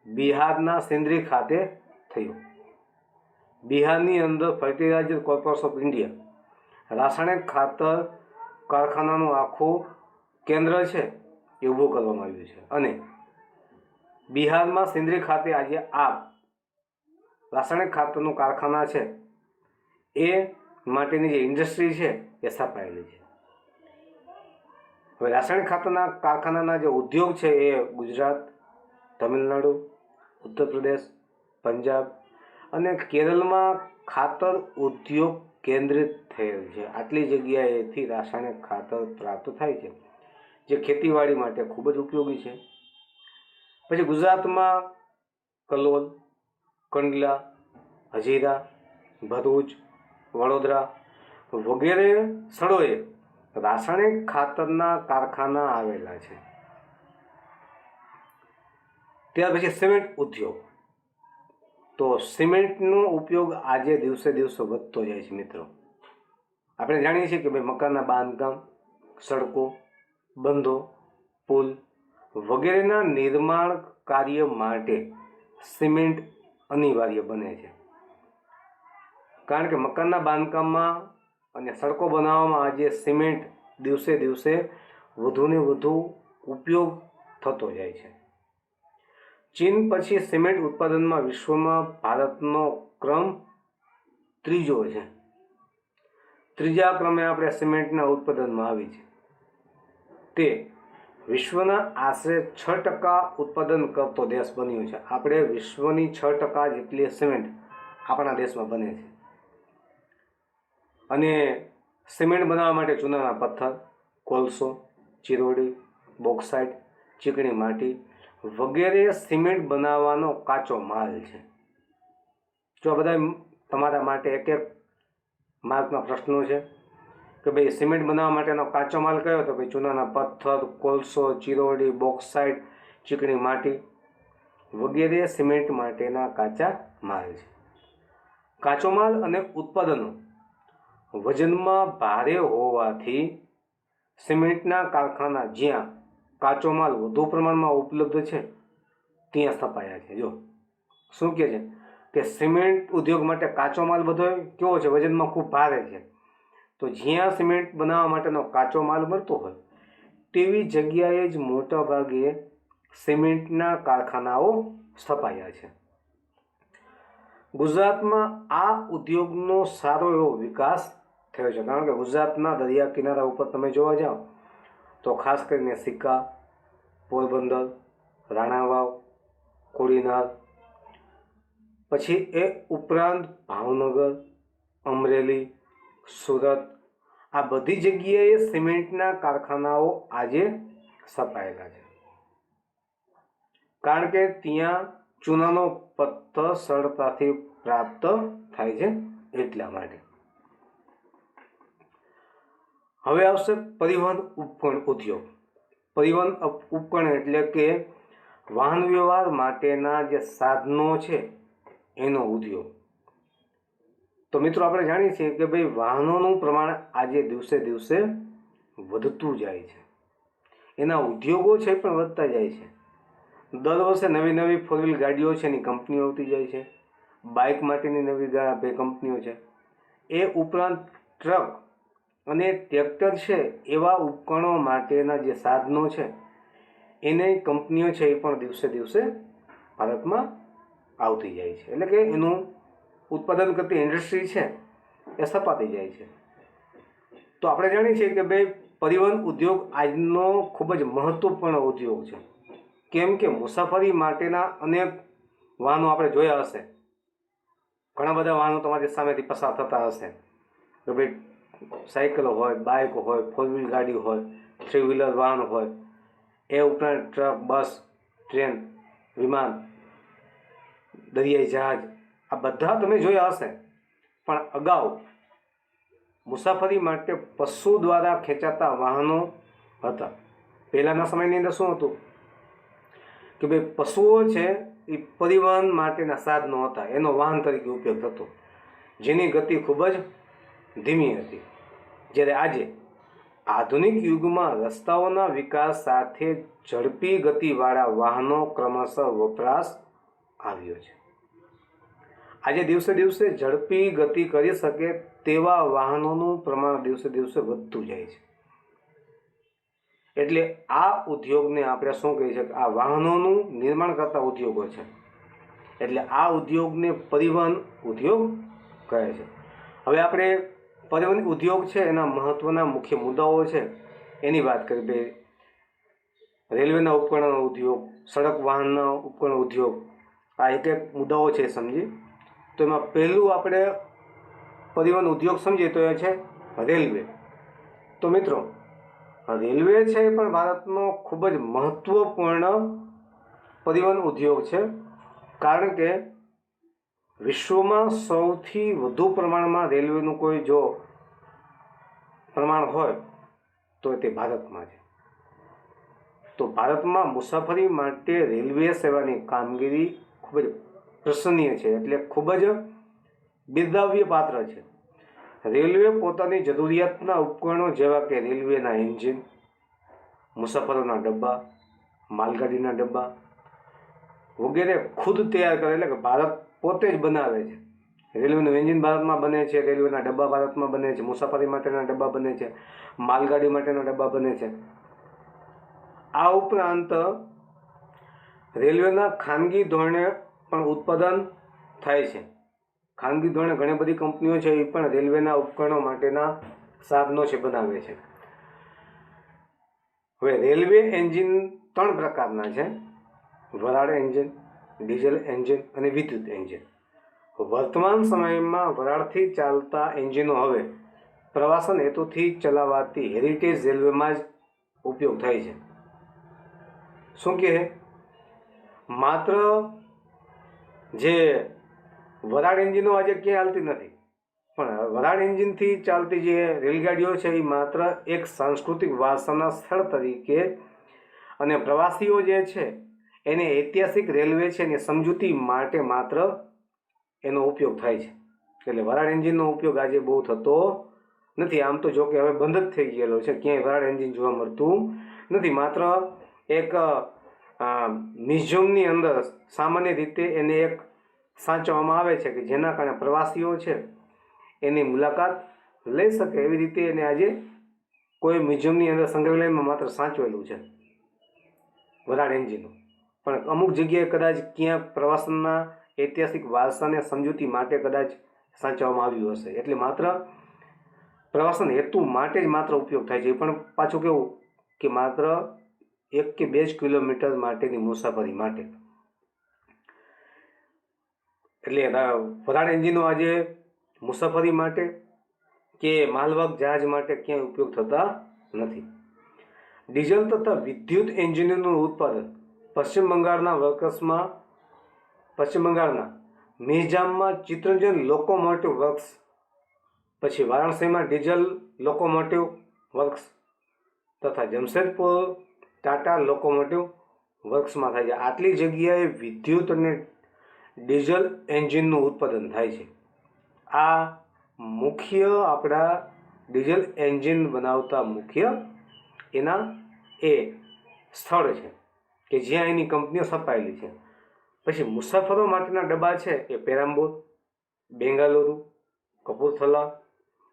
બિહારના સિંદરી ખાતે થયો. બિહારની અંદર ફર્ટિલાઇઝર કોર્પોરેશન ઓફ ઇન્ડિયા રાસાયણિક ખાતર કારખાનાનું આખું કેન્દ્ર છે એ ઊભું કરવામાં આવ્યું છે. અને બિહારમાં સિંદરી ખાતે આજે આ રાસાયણિક ખાતરનું કારખાના છે એ માટેની જે ઇન્ડસ્ટ્રી છે એ સ્થાપાયેલી છે. હવે રાસાયણિક ખાતરના કારખાનાના જે ઉદ્યોગ છે એ ગુજરાત, તમિલનાડુ, ઉત્તર પ્રદેશ, પંજાબ અને કેરળમાં ખાતર ઉદ્યોગ કેન્દ્રિત થયેલ છે. આટલી જગ્યાએથી રાસાયણિક ખાતર પ્રાપ્ત થાય છે જે ખેતીવાડી માટે ખૂબ જ ઉપયોગી છે. પછી ગુજરાતમાં કલોલ, કંડલા, હજીરા, ભરૂચ, વડોદરા વગેરે સ્થળોએ રાસાયણિક ખાતરના કારખાના આવેલા છે. ત્યાર પછી સિમેન્ટ ઉદ્યોગ. તો સિમેન્ટનો ઉપયોગ આજે દિવસે દિવસે વધતો જાય છે. મિત્રો, આપણે જાણીએ છીએ કે ભાઈ મકાનના બાંધકામ, સડકો, બંધો, પુલ વગેરેના નિર્માણ કાર્ય માટે સિમેન્ટ અનિવાર્ય બને છે. કારણ કે મકાનના બાંધકામમાં અને સડકો બનાવવામાં આજે સિમેન્ટ દિવસે દિવસે વધુને વધુ ઉપયોગ થતો જાય છે. ચીન પછી સિમેન્ટ ઉત્પાદનમાં વિશ્વમાં ભારતનો ક્રમ ત્રીજો છે. ત્રીજા ક્રમે આપણે સિમેન્ટના ઉત્પાદનમાં આવી છે. તે વિશ્વના આશરે 6% ઉત્પાદન કરતો દેશ બન્યો છે. આપણે વિશ્વની 6% જેટલી સિમેન્ટ આપણા દેશમાં બને છે. અને સિમેન્ટ બનાવવા માટે ચૂનાના પથ્થર, કોલસો, ચિરોડી, બોક્સાઇટ, ચીકણી માટી વગેરે સિમેન્ટ બનાવવાનો કાચો માલ છે. જો આ બધા તમારા માટે એક એક માર્કના પ્રશ્નો છે કે ભાઈ સિમેન્ટ બનાવવા માટેનો કાચો માલ કયો? તો ભાઈ ચૂનાના પથ્થર, કોલસો, ચિરોડી, બોક્સાઇટ, ચીકણી માટી વગેરે સિમેન્ટ માટેના કાચા માલ છે. કાચો માલ અને ઉત્પાદનો વજનમાં ભારે હોવાથી સિમેન્ટના કારખાના જ્યાં કાચો માલ વધુ પ્રમાણમાં ઉપલબ્ધ છે ત્યાં સ્થપાયા છે. જો શું કહે છે કે સિમેન્ટ ઉદ્યોગ માટે કાચો માલ બધો કેવો છે? વજનમાં ખૂબ ભારે છે. તો જ્યાં સિમેન્ટ બનાવવા માટેનો કાચો માલ મળતો હોય તેવી જગ્યાએ જ મોટા ભાગે સિમેન્ટના કારખાનાઓ સ્થપાયા છે. ગુજરાતમાં આ ઉદ્યોગનો સારો એવો વિકાસ થયો છે. કારણ કે ગુજરાતના દરિયા કિનારા ઉપર તમે જોવા જાઓ તો ખાસ કરીને સિક્કા, પોરબંદર, રાણાવાવ, કોડીનાર, પછી એ ઉપરાંત ભાવનગર, અમરેલી, સુરત આ બધી જગ્યાએ સિમેન્ટના કારખાનાઓ આજે સ્થપાયેલા છે. કારણ કે ત્યાં ચૂનાનો પથ્થર સરળતાથી પ્રાપ્ત થાય છે એટલા માટે. હવે આવશે પરિવહન ઉપકરણ ઉદ્યોગ. પરિવહન ઉપકરણ એટલે કે વાહન વ્યવહાર માટેના જે સાધનો છે એનો ઉદ્યોગ. તો મિત્રો આપણે જાણીએ છીએ કે ભાઈ વાહનોનું પ્રમાણ આજે દિવસે દિવસે વધતું જાય છે, એના ઉદ્યોગો છે પણ વધતા જાય છે. દર વર્ષે નવી નવી ફોર વ્હીલ ગાડીઓ છે એની કંપનીઓ આવતી જાય છે, બાઇક માટેની નવી કંપનીઓ છે. એ ઉપરાંત ટ્રક અને ટ્રેક્ટર છે એવા ઉપકરણો માટેના જે સાધનો છે એને કંપનીઓ છે એ પણ દિવસે દિવસે ભારતમાં આવતી જાય છે. એટલે કે એનું ઉત્પાદન કરતી ઇન્ડસ્ટ્રી છે એ સપાતી જાય છે. તો આપણે જાણીએ છીએ કે ભાઈ પરિવહન ઉદ્યોગ આજનો ખૂબ જ મહત્વપૂર્ણ ઉદ્યોગ છે. કેમ કે મુસાફરી માટેના અનેક વાહનો આપણે જોયા હશે, ઘણા બધા વાહનો તમારી સામેથી પસાર થતા હશે કે ભાઈ સાયકલ હોય, બાઇક હોય, ફોર વ્હીલ ગાડી હોય, થ્રી વ્હીલર વાહન હોય, એ ઉપરાંત ટ્રક, બસ, ટ્રેન, વિમાન, દરિયાઈ જહાજ, આ બધા તમે જોયા હશે. પણ અગાઉ મુસાફરી માટે પશુ દ્વારા ખેંચાતા વાહનો હતા. પહેલાંના સમયની અંદર શું હતું કે ભાઈ પશુઓ છે એ પરિવહન માટેના સાધનો હતા, એનો વાહન તરીકે ઉપયોગ થતો, જેની ગતિ ખૂબ જ ધીમી હતી. જ્યારે આજે આધુનિક યુગમાં રસ્તાઓના વિકાસ સાથે ઝડપી ગતિવાળા વાહનો ક્રમશઃ વપરાશ આવ્યો છે. આજે દિવસે દિવસે ઝડપી ગતિ કરી શકે તેવા વાહનોનું પ્રમાણ દિવસે દિવસે વધતું જાય છે. એટલે આ ઉદ્યોગને આપણે શું કહીએ છીએ? આ વાહનોનું નિર્માણ કરતા ઉદ્યોગો છે, એટલે આ ઉદ્યોગને પરિવહન ઉદ્યોગ કહે છે. હવે આપણે પરિવહન ઉદ્યોગ છે એના મહત્ત્વના મુખ્ય મુદ્દાઓ છે એની વાત કરીએ. ભાઈ રેલવેના ઉપકરણનો ઉદ્યોગ, સડક વાહનના ઉપકરણ ઉદ્યોગ, આ એક એક મુદ્દાઓ છે સમજી. તો એમાં પહેલું આપણે પરિવહન ઉદ્યોગ સમજીએ તો એ છે રેલવે. તો મિત્રો રેલવે છે એ પણ ભારતનો ખૂબ જ મહત્ત્વપૂર્ણ પરિવહન ઉદ્યોગ છે, કારણ કે વિશ્વમાં સૌથી વધુ પ્રમાણમાં રેલવેનું કોઈ જો પ્રમાણ હોય તો તે ભારતમાં છે. તો ભારતમાં મુસાફરી માટે રેલવે સેવાની કામગીરી ખૂબ જ પ્રશંસનીય છે, એટલે ખૂબ જ બિરદાવ્ય પાત્ર છે. રેલવે પોતાની જરૂરિયાતના ઉપકરણો જેવા કે રેલવેના એન્જિન, મુસાફરોના ડબ્બા, માલગાડીના ડબ્બા વગેરે ખુદ તૈયાર કરે, એટલે કે ભારત પોતે જ બનાવે છે. રેલવેનું એન્જિન ભારતમાં બને છે, રેલવેના ડબ્બા ભારતમાં બને છે, મુસાફરી માટેના ડબ્બા બને છે, માલગાડી માટેના ડબ્બા બને છે. આ ઉપરાંત રેલવેના ખાનગી ધોરણે પણ ઉત્પાદન થાય છે. ખાનગી ધોરણે ઘણી બધી કંપનીઓ છે એ પણ રેલવેના ઉપકરણો માટેના સાધનો છે બનાવે છે. હવે રેલવે એન્જિન 3 પ્રકારના છે: વરાળ એન્જિન, ડીઝલ એન્જિન અને વિદ્યુત એન્જિન. વર્તમાન સમયમાં વરાળથી ચાલતા એન્જિનો હવે પ્રવાસન હેતુથી ચલાવાતી હેરિટેજ રેલવેમાં જ ઉપયોગ થાય છે. શું કહે? માત્ર જે વરાળ એન્જિનો આજે ક્યાંય હાલતી નથી, પણ વરાળ એન્જિનથી ચાલતી જે રેલગાડીઓ છે એ માત્ર એક સાંસ્કૃતિક વારસાના સ્થળ તરીકે અને પ્રવાસીઓ જે છે એને ઐતિહાસિક રેલવે છે એની સમજૂતી માટે માત્ર એનો ઉપયોગ થાય છે. એટલે વરાળ એન્જિનનો ઉપયોગ આજે બહુ થતો નથી. આમ તો જો કે હવે બંધ જ થઈ ગયેલો છે, ક્યાંય વરાળ એન્જિન જોવા મળતું નથી. માત્ર એક મ્યુઝિયમની અંદર સામાન્ય રીતે એને એક સાચવવામાં આવે છે કે જેના કારણે પ્રવાસીઓ છે એની મુલાકાત લઈ શકે, એવી રીતે એને આજે કોઈ મ્યુઝિયમની અંદર સંગ્રહાલયમાં માત્ર સાચવેલું છે વરાળ એન્જિનો. પણ અમુક જગ્યાએ કદાચ ક્યાંક પ્રવાસનના ઐતિહાસિક વારસાને સમજૂતી માટે કદાચ સાચવવામાં આવ્યું હશે, એટલે માત્ર પ્રવાસન હેતુ માટે જ માત્ર ઉપયોગ થાય છે. એ પણ પાછું કેવું કે માત્ર 1 કે 2 કિલોમીટર માટેની મુસાફરી માટે. એટલે વરાળ એન્જિનો આજે મુસાફરી માટે કે માલવાહક જહાજ માટે ક્યાંય ઉપયોગ થતા નથી. ડીઝલ તથા વિદ્યુત એન્જિનનું ઉત્પાદન પશ્ચિમ બંગાળના મિઝામમાં ચિત્તરંજન લોકોમોટિવ વર્ક્સ, પછી વારાણસીમાં ડીઝલ લોકોમોટિવ વર્ક્સ તથા જમશેદપુર ટાટા લોકોમોટિવ વર્ક્સમાં થાય છે. આટલી જગ્યાએ વિદ્યુત અને ડીઝલ એન્જિનનું ઉત્પાદન થાય છે. આ મુખ્ય આપણા ડીઝલ એન્જિન બનાવતા મુખ્ય એના એ સ્થળ છે કે જ્યાં એની કંપનીઓ સ્થપાયેલી છે. પછી મુસાફરો માટેના ડબ્બા છે એ પેરામ્બૂર, બેંગાલુરુ, કપૂરથલા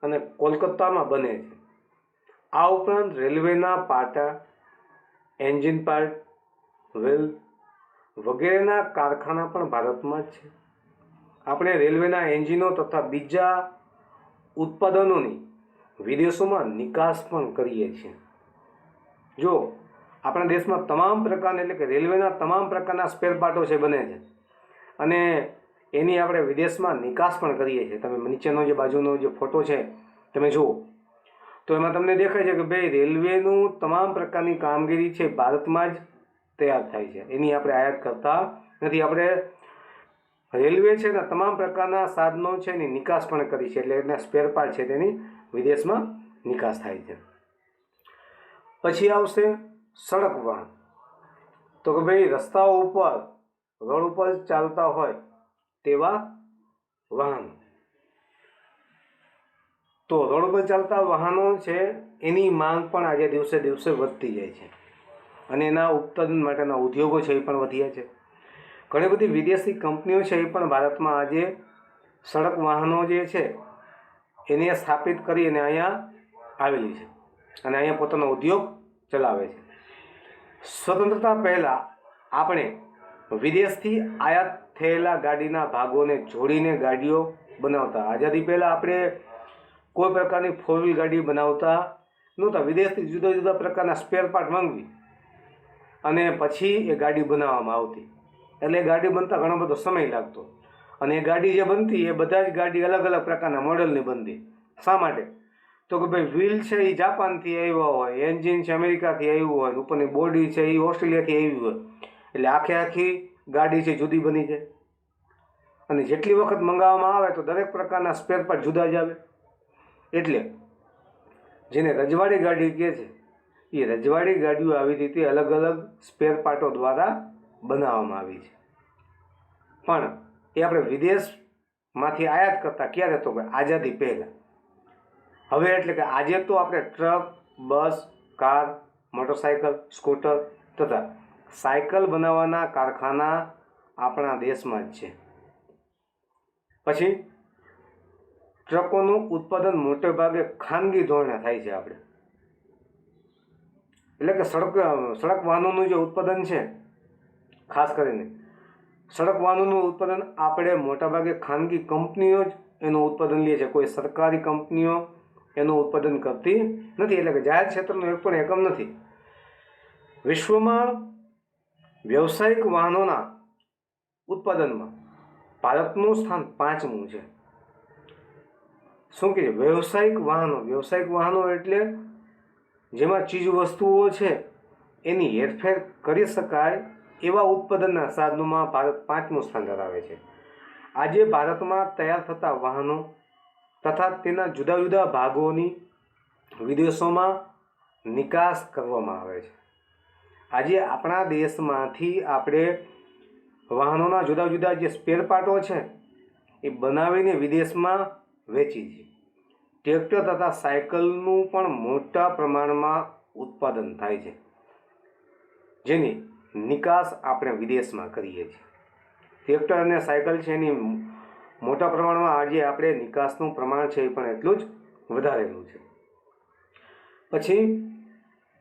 અને કોલકાતામાં બને છે. આ ઉપરાંત રેલવેના પાટા, એન્જિન પાર્ટ, વ્હીલ વગેરેના કારખાના પણ ભારતમાં જ છે. આપણે રેલવેના એન્જિનો તથા બીજા ઉત્પાદનોની વિદેશોમાં નિકાસ પણ કરીએ છીએ. જો આપણા દેશમાં તમામ પ્રકારના એટલે કે રેલવેના તમામ પ્રકારના સ્પેર પાર્ટો છે બને છે અને એની આપણે વિદેશમાં નિકાસ પણ કરીએ છીએ. તમે નીચેનો જે બાજુનો જે ફોટો છે તમે જુઓ તો એમાં તમને દેખાય છે કે ભાઈ રેલવેનું તમામ પ્રકારની કામગીરી છે ભારતમાં જ તૈયાર થાય છે. એની આપણે આયાત કરતા નથી. આપણે રેલવે છે ને તમામ પ્રકારના સાધનો છે એની નિકાસ પણ કરી છે, એટલે એના સ્પેર પાર્ટ છે તેની વિદેશમાં નિકાસ થાય છે. પછી આવશે સડક વાહન. તો કે ભાઈ રસ્તાઓ ઉપર રોડ ઉપર ચાલતા હોય તેવા વાહનો. તો રોડ ઉપર ચાલતા વાહનો છે એની માંગ પણ આજે દિવસે દિવસે વધતી જાય છે અને એના ઉત્પાદન માટેના ઉદ્યોગો છે એ પણ વધ્યા છે. ઘણી બધી વિદેશી કંપનીઓ છે એ પણ ભારતમાં આજે સડક વાહનો જે છે એને સ્થાપિત કરી અને અહીંયા આવેલી છે અને અહીંયા પોતાનો ઉદ્યોગ ચલાવે છે. સ્વતંત્રતા પહેલાં આપણે વિદેશથી આયાત થયેલા ગાડીના ભાગોને જોડીને ગાડીઓ બનાવતા. આઝાદી પહેલાં આપણે કોઈ પ્રકારની 4 વ્હીલ ગાડી બનાવતા નહોતા. વિદેશથી જુદા જુદા પ્રકારના સ્પેર પાર્ટ મંગાવી અને પછી એ ગાડી બનાવવામાં આવતી. એટલે એ ગાડી બનતા ઘણો બધો સમય લાગતો અને એ ગાડી જે બનતી એ બધા જ ગાડી અલગ અલગ પ્રકારના મોડલની બનતી. શા માટે? તો કે ભાઈ વ્હીલ છે એ જાપાનથી આવ્યા હોય, એન્જિન છે અમેરિકાથી આવ્યું હોય, ઉપરની બોડી છે એ ઓસ્ટ્રેલિયાથી આવી હોય, એટલે આખી ગાડી છે જુદી બની જાય. અને જેટલી વખત મંગાવવામાં આવે તો દરેક પ્રકારના સ્પેર પાર્ટ જુદા જ આવે. એટલે જેને રજવાડી ગાડી કહે છે એ રજવાડી ગાડીઓ આવી રીતે અલગ અલગ સ્પેર પાર્ટો દ્વારા બનાવવામાં આવી છે. પણ એ આપણે વિદેશમાંથી આયાત કરતા ક્યારે? તો કે આઝાદી પહેલાં. હવે એટલે કે આજે તો આપણે ટ્રક, બસ, કાર, મોટરસાઇકલ, સ્કૂટર તથા સાયકલ બનાવવાના કારખાના આપણા દેશમાં જ છે. પછી ટ્રકોનું ઉત્પાદન મોટે ભાગે ખાનગી ધોરણે થાય છે. આપણે એટલે કે સડક વાહનોનું જે ઉત્પાદન છે, ખાસ કરીને સડક વાહનોનું ઉત્પાદન આપણે મોટાભાગે ખાનગી કંપનીઓ જ એનું ઉત્પાદન લે છે. કોઈ સરકારી કંપનીઓ એનું ઉત્પાદન કરતી નથી. એટલે કે જાહેર ક્ષેત્રનો એક પણ એકમ નથી. વિશ્વમાં વ્યવસાયિક વાહનોના ઉત્પાદનમાં ભારતનું સ્થાન 5મું છે. શું કહે છે? વ્યવસાયિક વાહનો એટલે જેમાં ચીજ વસ્તુઓ છે એની હેરફેર કરી શકાય એવા ઉત્પાદનના સાધનોમાં ભારત 5મું સ્થાન ધરાવે છે. આજે ભારતમાં તૈયાર થતા વાહનો તથા તેના જુદા જુદા ભાગોની વિદેશોમાં નિકાસ કરવામાં આવે છે. આજે આપણા દેશમાંથી આપણે વાહનોના જુદા જુદા જે સ્પેર પાર્ટો છે એ બનાવીને વિદેશમાં વેચી છે. ટ્રેક્ટર તથા સાયકલનું પણ મોટા પ્રમાણમાં ઉત્પાદન થાય છે, જેની નિકાસ આપણે વિદેશમાં કરીએ છીએ. ટ્રેક્ટર અને સાયકલ છે એની મોટા પ્રમાણમાં આજે આપણે નિકાસનું પ્રમાણ છે એ પણ એટલું જ વધારેલું છે. પછી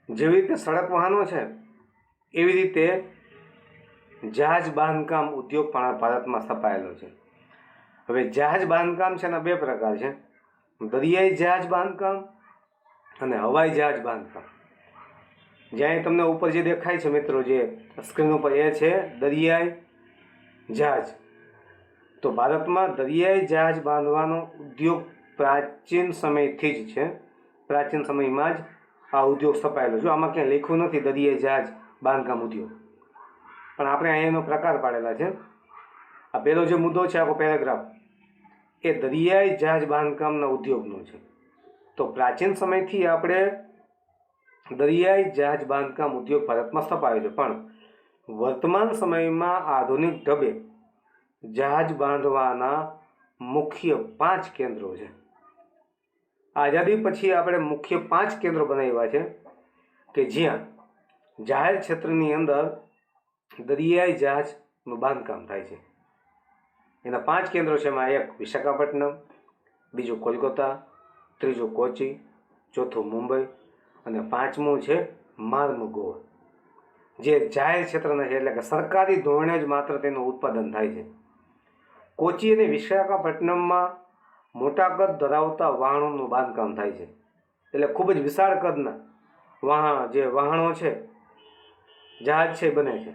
જેવી રીતે સડક વાહનો છે એવી રીતે જહાજ બાંધકામ ઉદ્યોગ પણ ભારતમાં સ્થપાયેલો છે. હવે જહાજ બાંધકામ છે એના 2 પ્રકાર છે: દરિયાઈ જહાજ બાંધકામ અને હવાઈ જહાજ બાંધકામ. જ્યાં તમને ઉપર જે દેખાય છે મિત્રો, જે સ્ક્રીન ઉપર, એ છે દરિયાઈ જહાજ. તો ભારતમાં દરિયાઈ જહાજ બાંધવાનો ઉદ્યોગ પ્રાચીન સમયથી જ છે. પ્રાચીન સમયમાં જ આ ઉદ્યોગ સ્થપાયેલો છે. આમાં ક્યાંય લખ્યું નથી દરિયાઈ જહાજ બાંધકામ ઉદ્યોગ, પણ આપણે અહીંયા એનો પ્રકાર પાડેલા છે. આ પહેલો જે મુદ્દો છે, આખો પેરેગ્રાફ, એ દરિયાઈ જહાજ બાંધકામના ઉદ્યોગનો છે. તો પ્રાચીન સમયથી આપણે દરિયાઈ જહાજ બાંધકામ ઉદ્યોગ ભારતમાં સ્થપાયો છે, પણ વર્તમાન સમયમાં આધુનિક ઢબે જહાજ બાંધવાના મુખ્ય 5 કેન્દ્રો છે. આઝાદી પછી આપણે મુખ્ય 5 કેન્દ્રો બનાવ્યા છે કે જ્યાં જાહેર ક્ષેત્રની અંદર દરિયાઈ જહાજનું બાંધકામ થાય છે. એના 5 કેન્દ્રો છે. એમાં એક વિશાખાપટ્ટનમ, બીજું કોલકાતા, ત્રીજું કોચી, ચોથું મુંબઈ અને 5મું છે માર્મગોવ, જે જાહેર ક્ષેત્રના છે, એટલે કે સરકારી ધોરણે જ માત્ર તેનું ઉત્પાદન થાય છે. કોચી અને વિશાખાપટ્ટનમમાં મોટા કદ ધરાવતા વહાણોનું બાંધકામ થાય છે, એટલે ખૂબ જ વિશાળ કદના વહાણો છે, જહાજ છે, બને છે.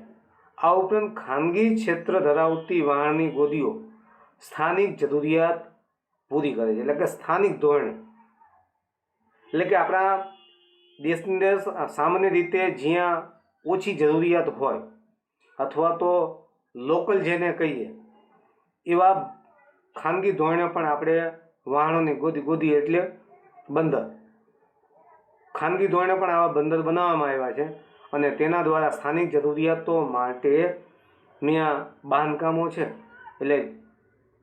આ ઉપરાંત ખાનગી ક્ષેત્ર ધરાવતી વહાણની ગોદીઓ સ્થાનિક જરૂરિયાત પૂરી કરે છે, એટલે કે સ્થાનિક ધોરણે, એટલે કે આપણા દેશની અંદર સામાન્ય રીતે જ્યાં ઓછી જરૂરિયાત હોય અથવા તો લોકલ જેને કહીએ એવા ખાનગી ધોરણે પણ આપણે વહાણોની ગોદી એટલે બંદર, ખાનગી ધોરણે પણ આવા બંદર બનાવવામાં આવ્યા છે અને તેના દ્વારા સ્થાનિક જરૂરિયાતો માટે ત્યાં બાંધકામો છે, એટલે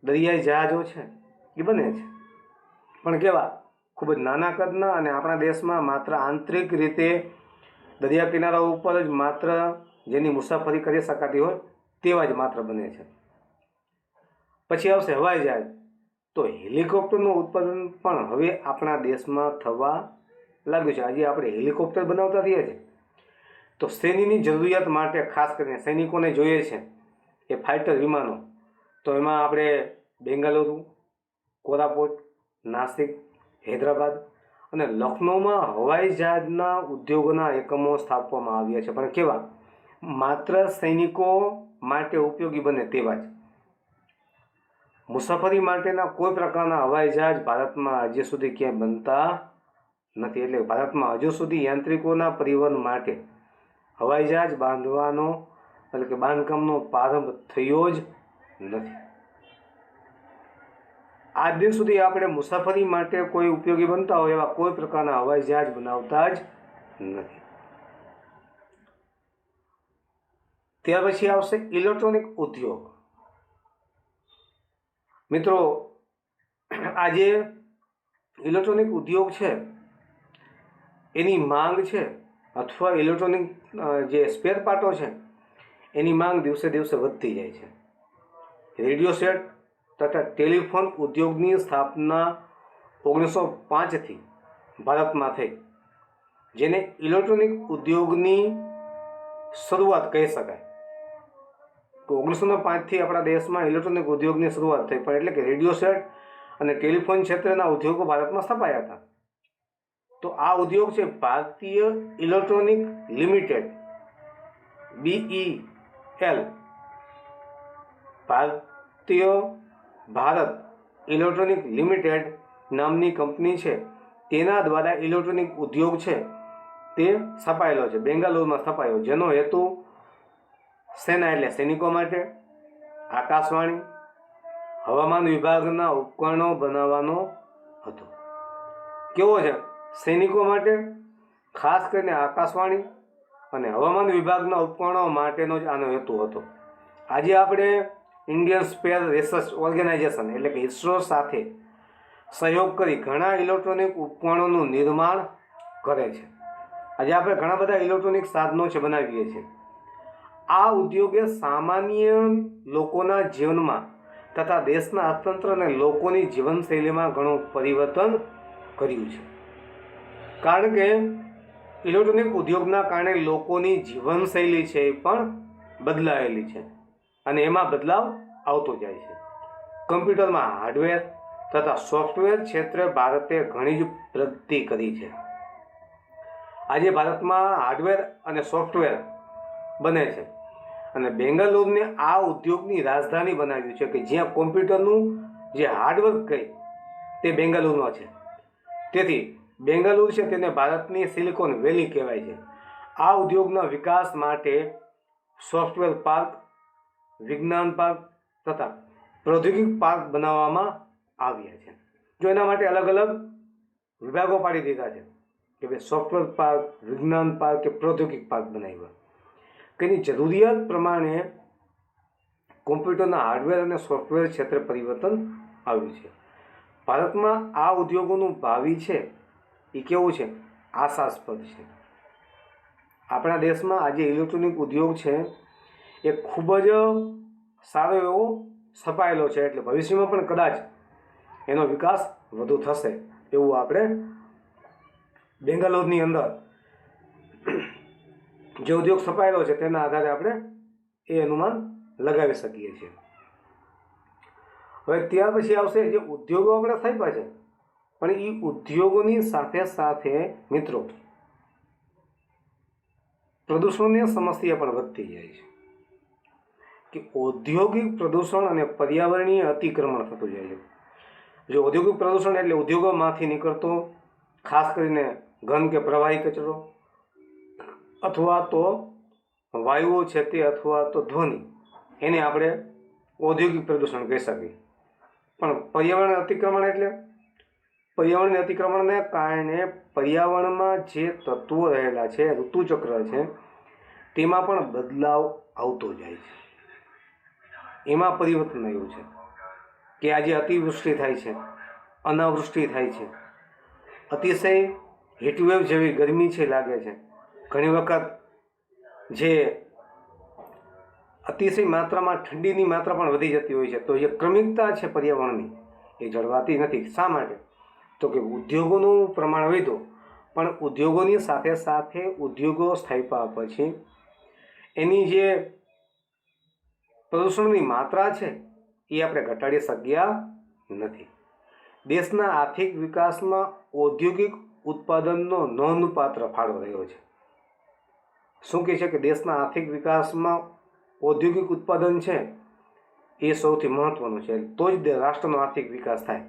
દરિયાઈ જહાજો છે એ બને છે. પણ કેવા ખૂબ જ નાના કદના, અને આપણા દેશમાં માત્ર આંતરિક રીતે દરિયા કિનારા ઉપર જ માત્ર જેની મુસાફરી કરી શકાતી હોય તેવા જ માત્ર બને છે. પછી આવશે હવાઈ જહાજ. તો હેલિકોપ્ટરનું ઉત્પાદન પણ હવે આપણા દેશમાં થવા લાગ્યું છે. આજે આપણે હેલિકોપ્ટર બનાવતા થયા છે. તો સૈન્યની જરૂરિયાત માટે ખાસ કરીને સૈનિકોને જોઈએ છે એ ફાઇટર વિમાનો, તો એમાં આપણે બેંગાલુરુ, કોરાપુટ, નાસિક, હૈદરાબાદ અને લખનૌમાં હવાઈ જહાજના ઉદ્યોગોના એકમો સ્થાપવામાં આવ્યા છે. પણ કેવા માત્ર સૈનિકો માટે ઉપયોગી બને તેવા જ. મુસાફરી માટેના કોઈ પ્રકારના હવાઈ જહાજ ભારતમાં હજી સુધી ક્યાંય બનતા નથી. એટલે ભારતમાં હજુ સુધી યાંત્રિકોના પરિવહન માટે હવાઈ જહાજ બાંધવાનો એટલે કે બાંધકામનો પ્રારંભ થયો જ નથી. આજ દિન સુધી આપણે મુસાફરી માટે કોઈ ઉપયોગી બનતા હોય એવા કોઈ પ્રકારના હવાઈ જહાજ બનાવતા જ નથી. ત્યાર પછી આવશે ઇલેક્ટ્રોનિક ઉદ્યોગ. મિત્રો, આજે ઇલેક્ટ્રોનિક ઉદ્યોગ છે એની માંગ છે, અથવા ઇલેક્ટ્રોનિક જે સ્પેર પાર્ટો છે એની માંગ દિવસે દિવસે વધતી જાય છે. રેડિયો સેટ તથા ટેલિફોન ઉદ્યોગની સ્થાપના 1905થી ભારતમાં થઈ, જેને ઇલેક્ટ્રોનિક ઉદ્યોગની શરૂઆત કહી શકાય. તો 1905થી આપણા દેશમાં ઇલેક્ટ્રોનિક ઉદ્યોગની શરૂઆત થઈ, પણ એટલે કે રેડિયો સેટ અને ટેલિફોન ક્ષેત્રના ઉદ્યોગો ભારતમાં સ્થપાયા હતા. તો આ ઉદ્યોગ છે ભારતીય electronic limited, BEL, Bharat electronic limited નામની કંપની છે, તેના દ્વારા ઇલેક્ટ્રોનિક ઉદ્યોગ છે તે સ્થપાયેલો છે, બેંગાલુરુમાં સ્થપાયો, જેનો હેતુ સેના એટલે સૈનિકો માટે, આકાશવાણી, હવામાન વિભાગના ઉપકરણો બનાવવાનો હતો. કેવો છે? સૈનિકો માટે, ખાસ કરીને આકાશવાણી અને હવામાન વિભાગના ઉપકરણો માટેનો જ આનો હેતુ હતો. આજે આપણે ઇન્ડિયન સ્પેસ રિસર્ચ ઓર્ગેનાઇઝેશન એટલે કે ઇસરો સાથે સહયોગ કરી ઘણા ઇલેક્ટ્રોનિક ઉપકરણોનું નિર્માણ કરે છે. આજે આપણે ઘણા બધા ઇલેક્ટ્રોનિક સાધનો છે બનાવીએ છીએ. આ ઉદ્યોગે સામાન્ય લોકોના જીવનમાં તથા દેશના અર્થતંત્ર અને લોકોની જીવનશૈલીમાં ઘણું પરિવર્તન કર્યું છે. કારણ કે ઇલેક્ટ્રોનિક ઉદ્યોગના કારણે લોકોની જીવનશૈલી છે એ પણ બદલાયેલી છે અને એમાં બદલાવ આવતો જાય છે. કમ્પ્યુટરમાં હાર્ડવેર તથા સોફ્ટવેર ક્ષેત્રે ભારતે ઘણી જ પ્રગતિ કરી છે. આજે ભારતમાં હાર્ડવેર અને સોફ્ટવેર બને છે અને બેંગાલુરુને આ ઉદ્યોગની રાજધાની બનાવ્યું છે, કે જ્યાં કોમ્પ્યુટરનું જે હાર્ડવર્ક કહે તે બેંગાલુરુમાં છે. તેથી બેંગાલુરુ છે તેને ભારતની સિલિકોન વેલી કહેવાય છે. આ ઉદ્યોગના વિકાસ માટે સોફ્ટવેર પાર્ક, વિજ્ઞાન પાર્ક તથા પ્રૌદ્યોગિક પાર્ક બનાવવામાં આવ્યા છે. જો એના માટે અલગ અલગ વિભાગો પાડી દીધા છે. કે ભાઈ સોફ્ટવેર પાર્ક, વિજ્ઞાન પાર્ક કે પ્રૌદ્યોગિક પાર્ક બનાવ્યા, કે એની જરૂરિયાત પ્રમાણે કોમ્પ્યુટરના હાર્ડવેર અને સોફ્ટવેર ક્ષેત્રે પરિવર્તન આવ્યું છે. ભારતમાં આ ઉદ્યોગોનું ભાવિ છે એ કેવું છે? આશાસ્પદ છે. આપણા દેશમાં આજે ઇલેક્ટ્રોનિક ઉદ્યોગ છે એ ખૂબ જ સારો એવો સ્થપાયેલો છે, એટલે ભવિષ્યમાં પણ કદાચ એનો વિકાસ વધુ થશે એવું આપણે બેંગાલોરની અંદર જે ઉદ્યોગ સ્થપાયેલો છે તેના આધારે આપણે એ અનુમાન લગાવી શકીએ છીએ. હવે ત્યાર પછી આવશે જે ઉદ્યોગો આપણે સ્થાપ્યા છે, પણ એ ઉદ્યોગોની સાથે સાથે મિત્રો પ્રદૂષણની સમસ્યા પણ વધતી જાય છે, કે ઔદ્યોગિક પ્રદૂષણ અને પર્યાવરણીય અતિક્રમણ થતું જાય છે. જો ઔદ્યોગિક પ્રદૂષણ એટલે ઉદ્યોગોમાંથી નીકળતો ખાસ કરીને ઘન કે પ્રવાહી કચરો, અથવા તો વાયુઓ છે તે, અથવા તો ધ્વનિ, એને આપણે ઔદ્યોગિક પ્રદૂષણ કહી શકીએ. પણ પર્યાવરણ અતિક્રમણ એટલે પર્યાવરણીય અતિક્રમણને કારણે પર્યાવરણમાં જે તત્વો રહેલા છે, ઋતુચક્ર છે, તેમાં પણ બદલાવ આવતો જાય છે. એમાં પરિવર્તન આવ્યું છે કે આજે અતિવૃષ્ટિ થાય છે, અનાવૃષ્ટિ થાય છે, અતિશય હીટવેવ જેવી ગરમી છે લાગે છે, ઘણી વખત જે અતિશય માત્રામાં ઠંડીની માત્રા પણ વધી જતી હોય છે. તો જે ક્રમિકતા છે પર્યાવરણની એ જળવાતી નથી. શા માટે? તો કે ઉદ્યોગોનું પ્રમાણ વધ્યું, પણ ઉદ્યોગોની સાથે સાથે ઉદ્યોગો સ્થાપ્યા પછી એની જે પ્રદૂષણની માત્રા છે એ આપણે ઘટાડી શક્યા નથી. દેશના આર્થિક વિકાસમાં ઔદ્યોગિક ઉત્પાદનનો નોંધપાત્ર ફાળો રહ્યો છે. શું કહે છે કે દેશના આર્થિક વિકાસમાં ઔદ્યોગિક ઉત્પાદન છે એ સૌથી મહત્વનું છે, તો જ રાષ્ટ્રનો આર્થિક વિકાસ થાય.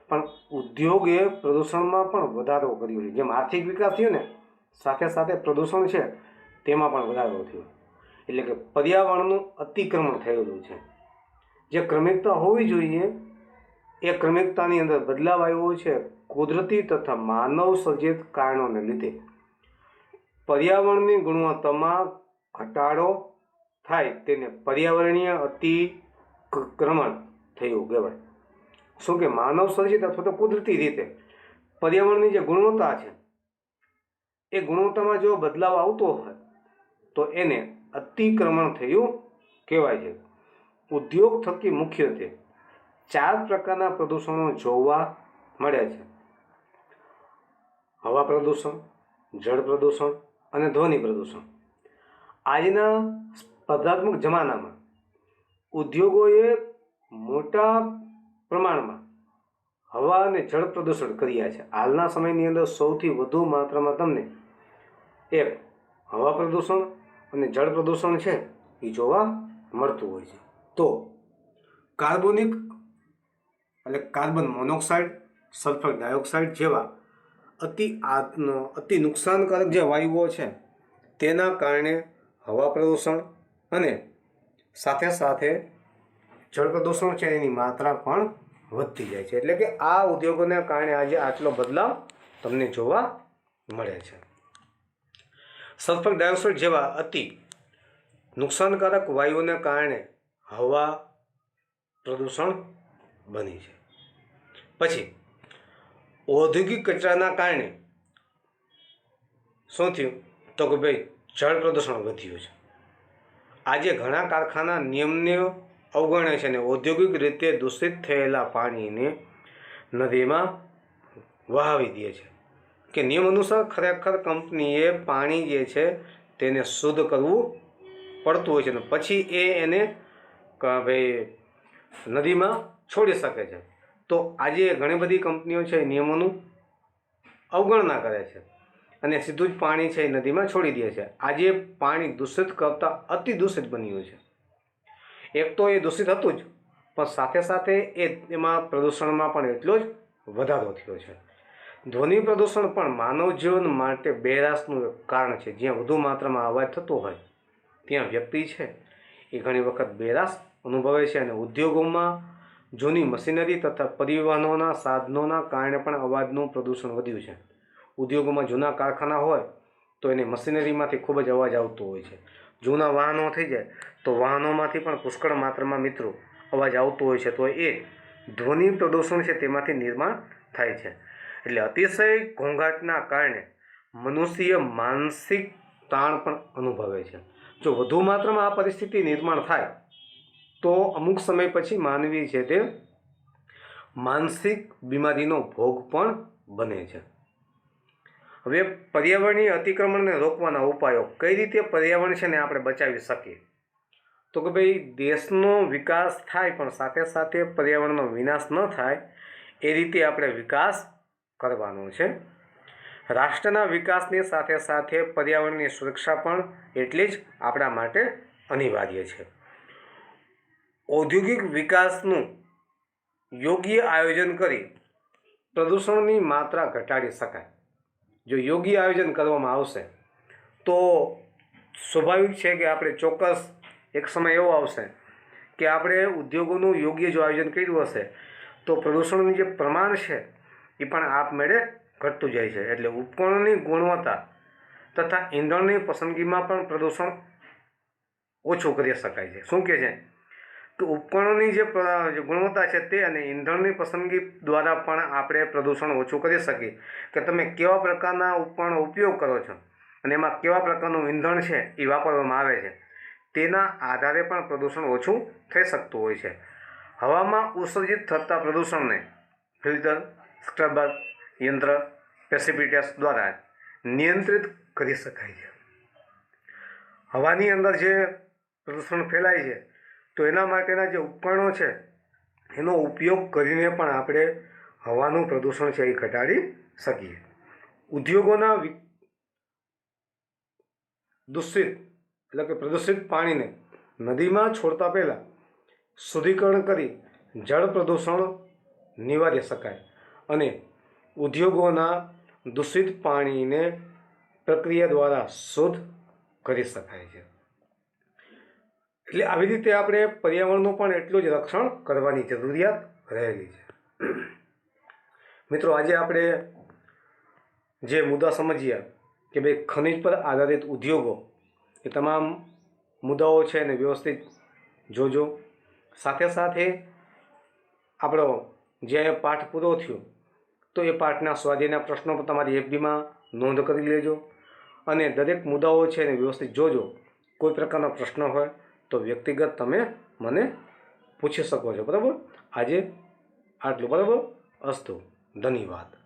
પણ ઉદ્યોગે પ્રદૂષણમાં પણ વધારો કર્યો છે. જેમ આર્થિક વિકાસ થયો ને, સાથે સાથે પ્રદૂષણ છે તેમાં પણ વધારો થયો. એટલે કે પર્યાવરણનું અતિક્રમણ થયેલું છે. જે ક્રમિકતા હોવી જોઈએ એ ક્રમિકતાની અંદર બદલાવ આવ્યો છે કુદરતી તથા માનવ સર્જિત કારણોને લીધે. પર્યાવરણની ગુણવત્તામાં ઘટાડો થાય તેને પર્યાવરણીય અતિક્રમણ થયું કહેવાય. શું કે માનવ સર્જિત અથવા તો કુદરતી રીતે પર્યાવરણની જે ગુણવત્તા છે એ ગુણવત્તામાં જો બદલાવ આવતો હોય તો એને અતિક્રમણ થયું કહેવાય છે. ઉદ્યોગ થકી મુખ્યત્વે 4 પ્રકારના પ્રદૂષણો જોવા મળે છે: હવા પ્રદૂષણ, જળ પ્રદૂષણ અને ધ્વનિ પ્રદૂષણ. આજના સ્પર્ધાત્મક જમાનામાં ઉદ્યોગોએ મોટા પ્રમાણમાં હવા અને જળ પ્રદૂષણ કર્યા છે. હાલના સમયની અંદર સૌથી વધુ માત્રામાં તમને એક હવા પ્રદૂષણ અને જળ પ્રદૂષણ છે એ જોવા મળતું હોય છે. તો કાર્બોનિક એટલે કાર્બન મોનોક્સાઇડ, સલ્ફર ડાયોક્સાઇડ જેવા અતિ નુકસાનકારક જે વાયુઓ છે તેના કારણે હવા પ્રદૂષણ અને સાથે સાથે જળ પ્રદૂષણ છે એની માત્રા પણ વધતી જાય છે. એટલે કે આ ઉદ્યોગોને કારણે આજે આટલો બદલાવ તમને જોવા મળે છે. સલ્ફર ડાયોક્સાઇડ જેવા અતિ નુકસાનકારક વાયુઓને કારણે હવા પ્રદૂષણ બની છે. પછી ઔદ્યોગિક કચરાના કારણે શું થયું? તો કે ભાઈ જળ પ્રદૂષણ વધ્યું છે. આજે ઘણા કારખાના નિયમને અવગણે છે અને ઔદ્યોગિક રીતે દૂષિત થયેલા પાણીને નદીમાં વહાવી દે છે. કે નિયમ અનુસાર ખરેખર કંપનીએ પાણી જે છે તેને શુદ્ધ કરવું પડતું હોય છે અને પછી એને ભાઈ નદીમાં છોડી શકે છે. તો આજે ઘણી બધી કંપનીઓ છે નિયમોનું અવગણના કરે છે અને સીધું જ પાણી છે એ નદીમાં છોડી દે છે. આજે પાણી દૂષિત કરતાં અતિ દૂષિત બન્યું છે. એક તો એ દૂષિત હતું જ, પણ સાથે સાથે એમાં પ્રદૂષણમાં પણ એટલો જ વધારો થયો છે. ધ્વનિ પ્રદૂષણ પણ માનવ જીવન માટે બહેરાશનું એક કારણ છે. જ્યાં વધુ માત્રામાં અવાજ થતો હોય ત્યાં વ્યક્તિ છે એ ઘણી વખત બહેરાશ અનુભવે છે અને ઉદ્યોગોમાં જૂની મશીનરી તથા પરિવહનોના સાધનોના કારણે પણ અવાજનું પ્રદૂષણ વધ્યું છે. ઉદ્યોગોમાં જૂના કારખાના હોય તો એને મશીનરીમાંથી ખૂબ જ અવાજ આવતો હોય છે. જૂના વાહનો થઈ જાય તો વાહનોમાંથી પણ પુષ્કળ માત્રામાં મિત્રો અવાજ આવતો હોય છે. તો એ ધ્વનિ પ્રદૂષણ છે તેમાંથી નિર્માણ થાય છે. એટલે અતિશય ઘોંઘાટના કારણે મનુષ્ય માનસિક તાણ પણ અનુભવે છે. જો વધુ માત્રામાં આ પરિસ્થિતિ નિર્માણ થાય તો અમુક સમય પછી માનવી છે તે માનસિક બીમારીનો ભોગ પણ બને છે. હવે પર્યાવરણીય અતિક્રમણને રોકવાના ઉપાયો કઈ રીતે પર્યાવરણ છે ને આપણે બચાવી શકીએ? તો કે ભાઈ દેશનો વિકાસ થાય પણ સાથે સાથે પર્યાવરણનો વિનાશ ન થાય એ રીતે આપણે વિકાસ કરવાનો છે. રાષ્ટ્રના વિકાસની સાથે સાથે પર્યાવરણની સુરક્ષા પણ એટલી જ આપણા માટે અનિવાર્ય છે. ઔદ્યોગિક વિકાસનું યોગ્ય આયોજન કરી પ્રદૂષણની માત્રા ઘટાડી શકાય. જો યોગ્ય આયોજન કરવામાં આવશે તો સ્વાભાવિક છે કે આપણે ચોક્કસ એક સમય એવો આવશે કે આપણે ઉદ્યોગોનું યોગ્ય જો આયોજન કર્યું હશે તો પ્રદૂષણનું જે પ્રમાણ છે એ પણ આપમેળે ઘટતું જાય છે. એટલે ઉપકરણોની ગુણવત્તા તથા ઈંધણની પસંદગીમાં પણ પ્રદૂષણ ઓછું કરી શકાય છે. શું કહે છે કે ઉપકરણોની જે ગુણવત્તા છે તે અને ઈંધણની પસંદગી દ્વારા પણ આપણે પ્રદૂષણ ઓછું કરી શકીએ. કે તમે કેવા પ્રકારના ઉપકરણો ઉપયોગ કરો છો અને એમાં કેવા પ્રકારનું ઈંધણ છે એ વાપરવામાં આવે છે તેના આધારે પણ પ્રદૂષણ ઓછું થઈ શકતું હોય છે. હવામાં ઉત્સર્જિત થતા પ્રદૂષણને ફિલ્ટર, સ્ક્રબર યંત્ર, પ્રેસિપિટેટર્સ દ્વારા નિયંત્રિત કરી શકાય છે. હવાની અંદર જે પ્રદૂષણ ફેલાય છે તો એના માટેના જે ઉપકરણો છે એનો ઉપયોગ કરીને પણ આપણે હવાનું પ્રદૂષણ છે એ ઘટાડી શકીએ. ઉદ્યોગોના દૂષિત એટલે કે પ્રદૂષિત પાણીને નદીમાં છોડતા પહેલાં શુદ્ધિકરણ કરી જળ પ્રદૂષણ નિવારી શકાય અને ઉદ્યોગોના દૂષિત પાણીને પ્રક્રિયા દ્વારા શુદ્ધ કરી શકાય છે. એટલે આવી રીતે આપણે પર્યાવરણનું પણ એટલું જ રક્ષણ કરવાની જરૂરિયાત રહેલી છે. મિત્રો, આજે આપણે જે મુદ્દા સમજ્યા કે ભાઈ ખનિજ પર આધારિત ઉદ્યોગો એ તમામ મુદ્દાઓ છે એને વ્યવસ્થિત જોજો. સાથે સાથે આપણો જે પાઠ પૂરો થયો તો એ પાઠના સ્વાધ્યાયના પ્રશ્નો પણ તમારી એફબીમાં નોંધ કરી લેજો અને દરેક મુદ્દાઓ છે એને વ્યવસ્થિત જોજો. કોઈ પ્રકારનો પ્રશ્ન હોય તો વ્યક્તિગત તમે મને પૂછી શકો છો. બરાબર? આજે આટલું. બરાબર? અસ્તુ. ધન્યવાદ.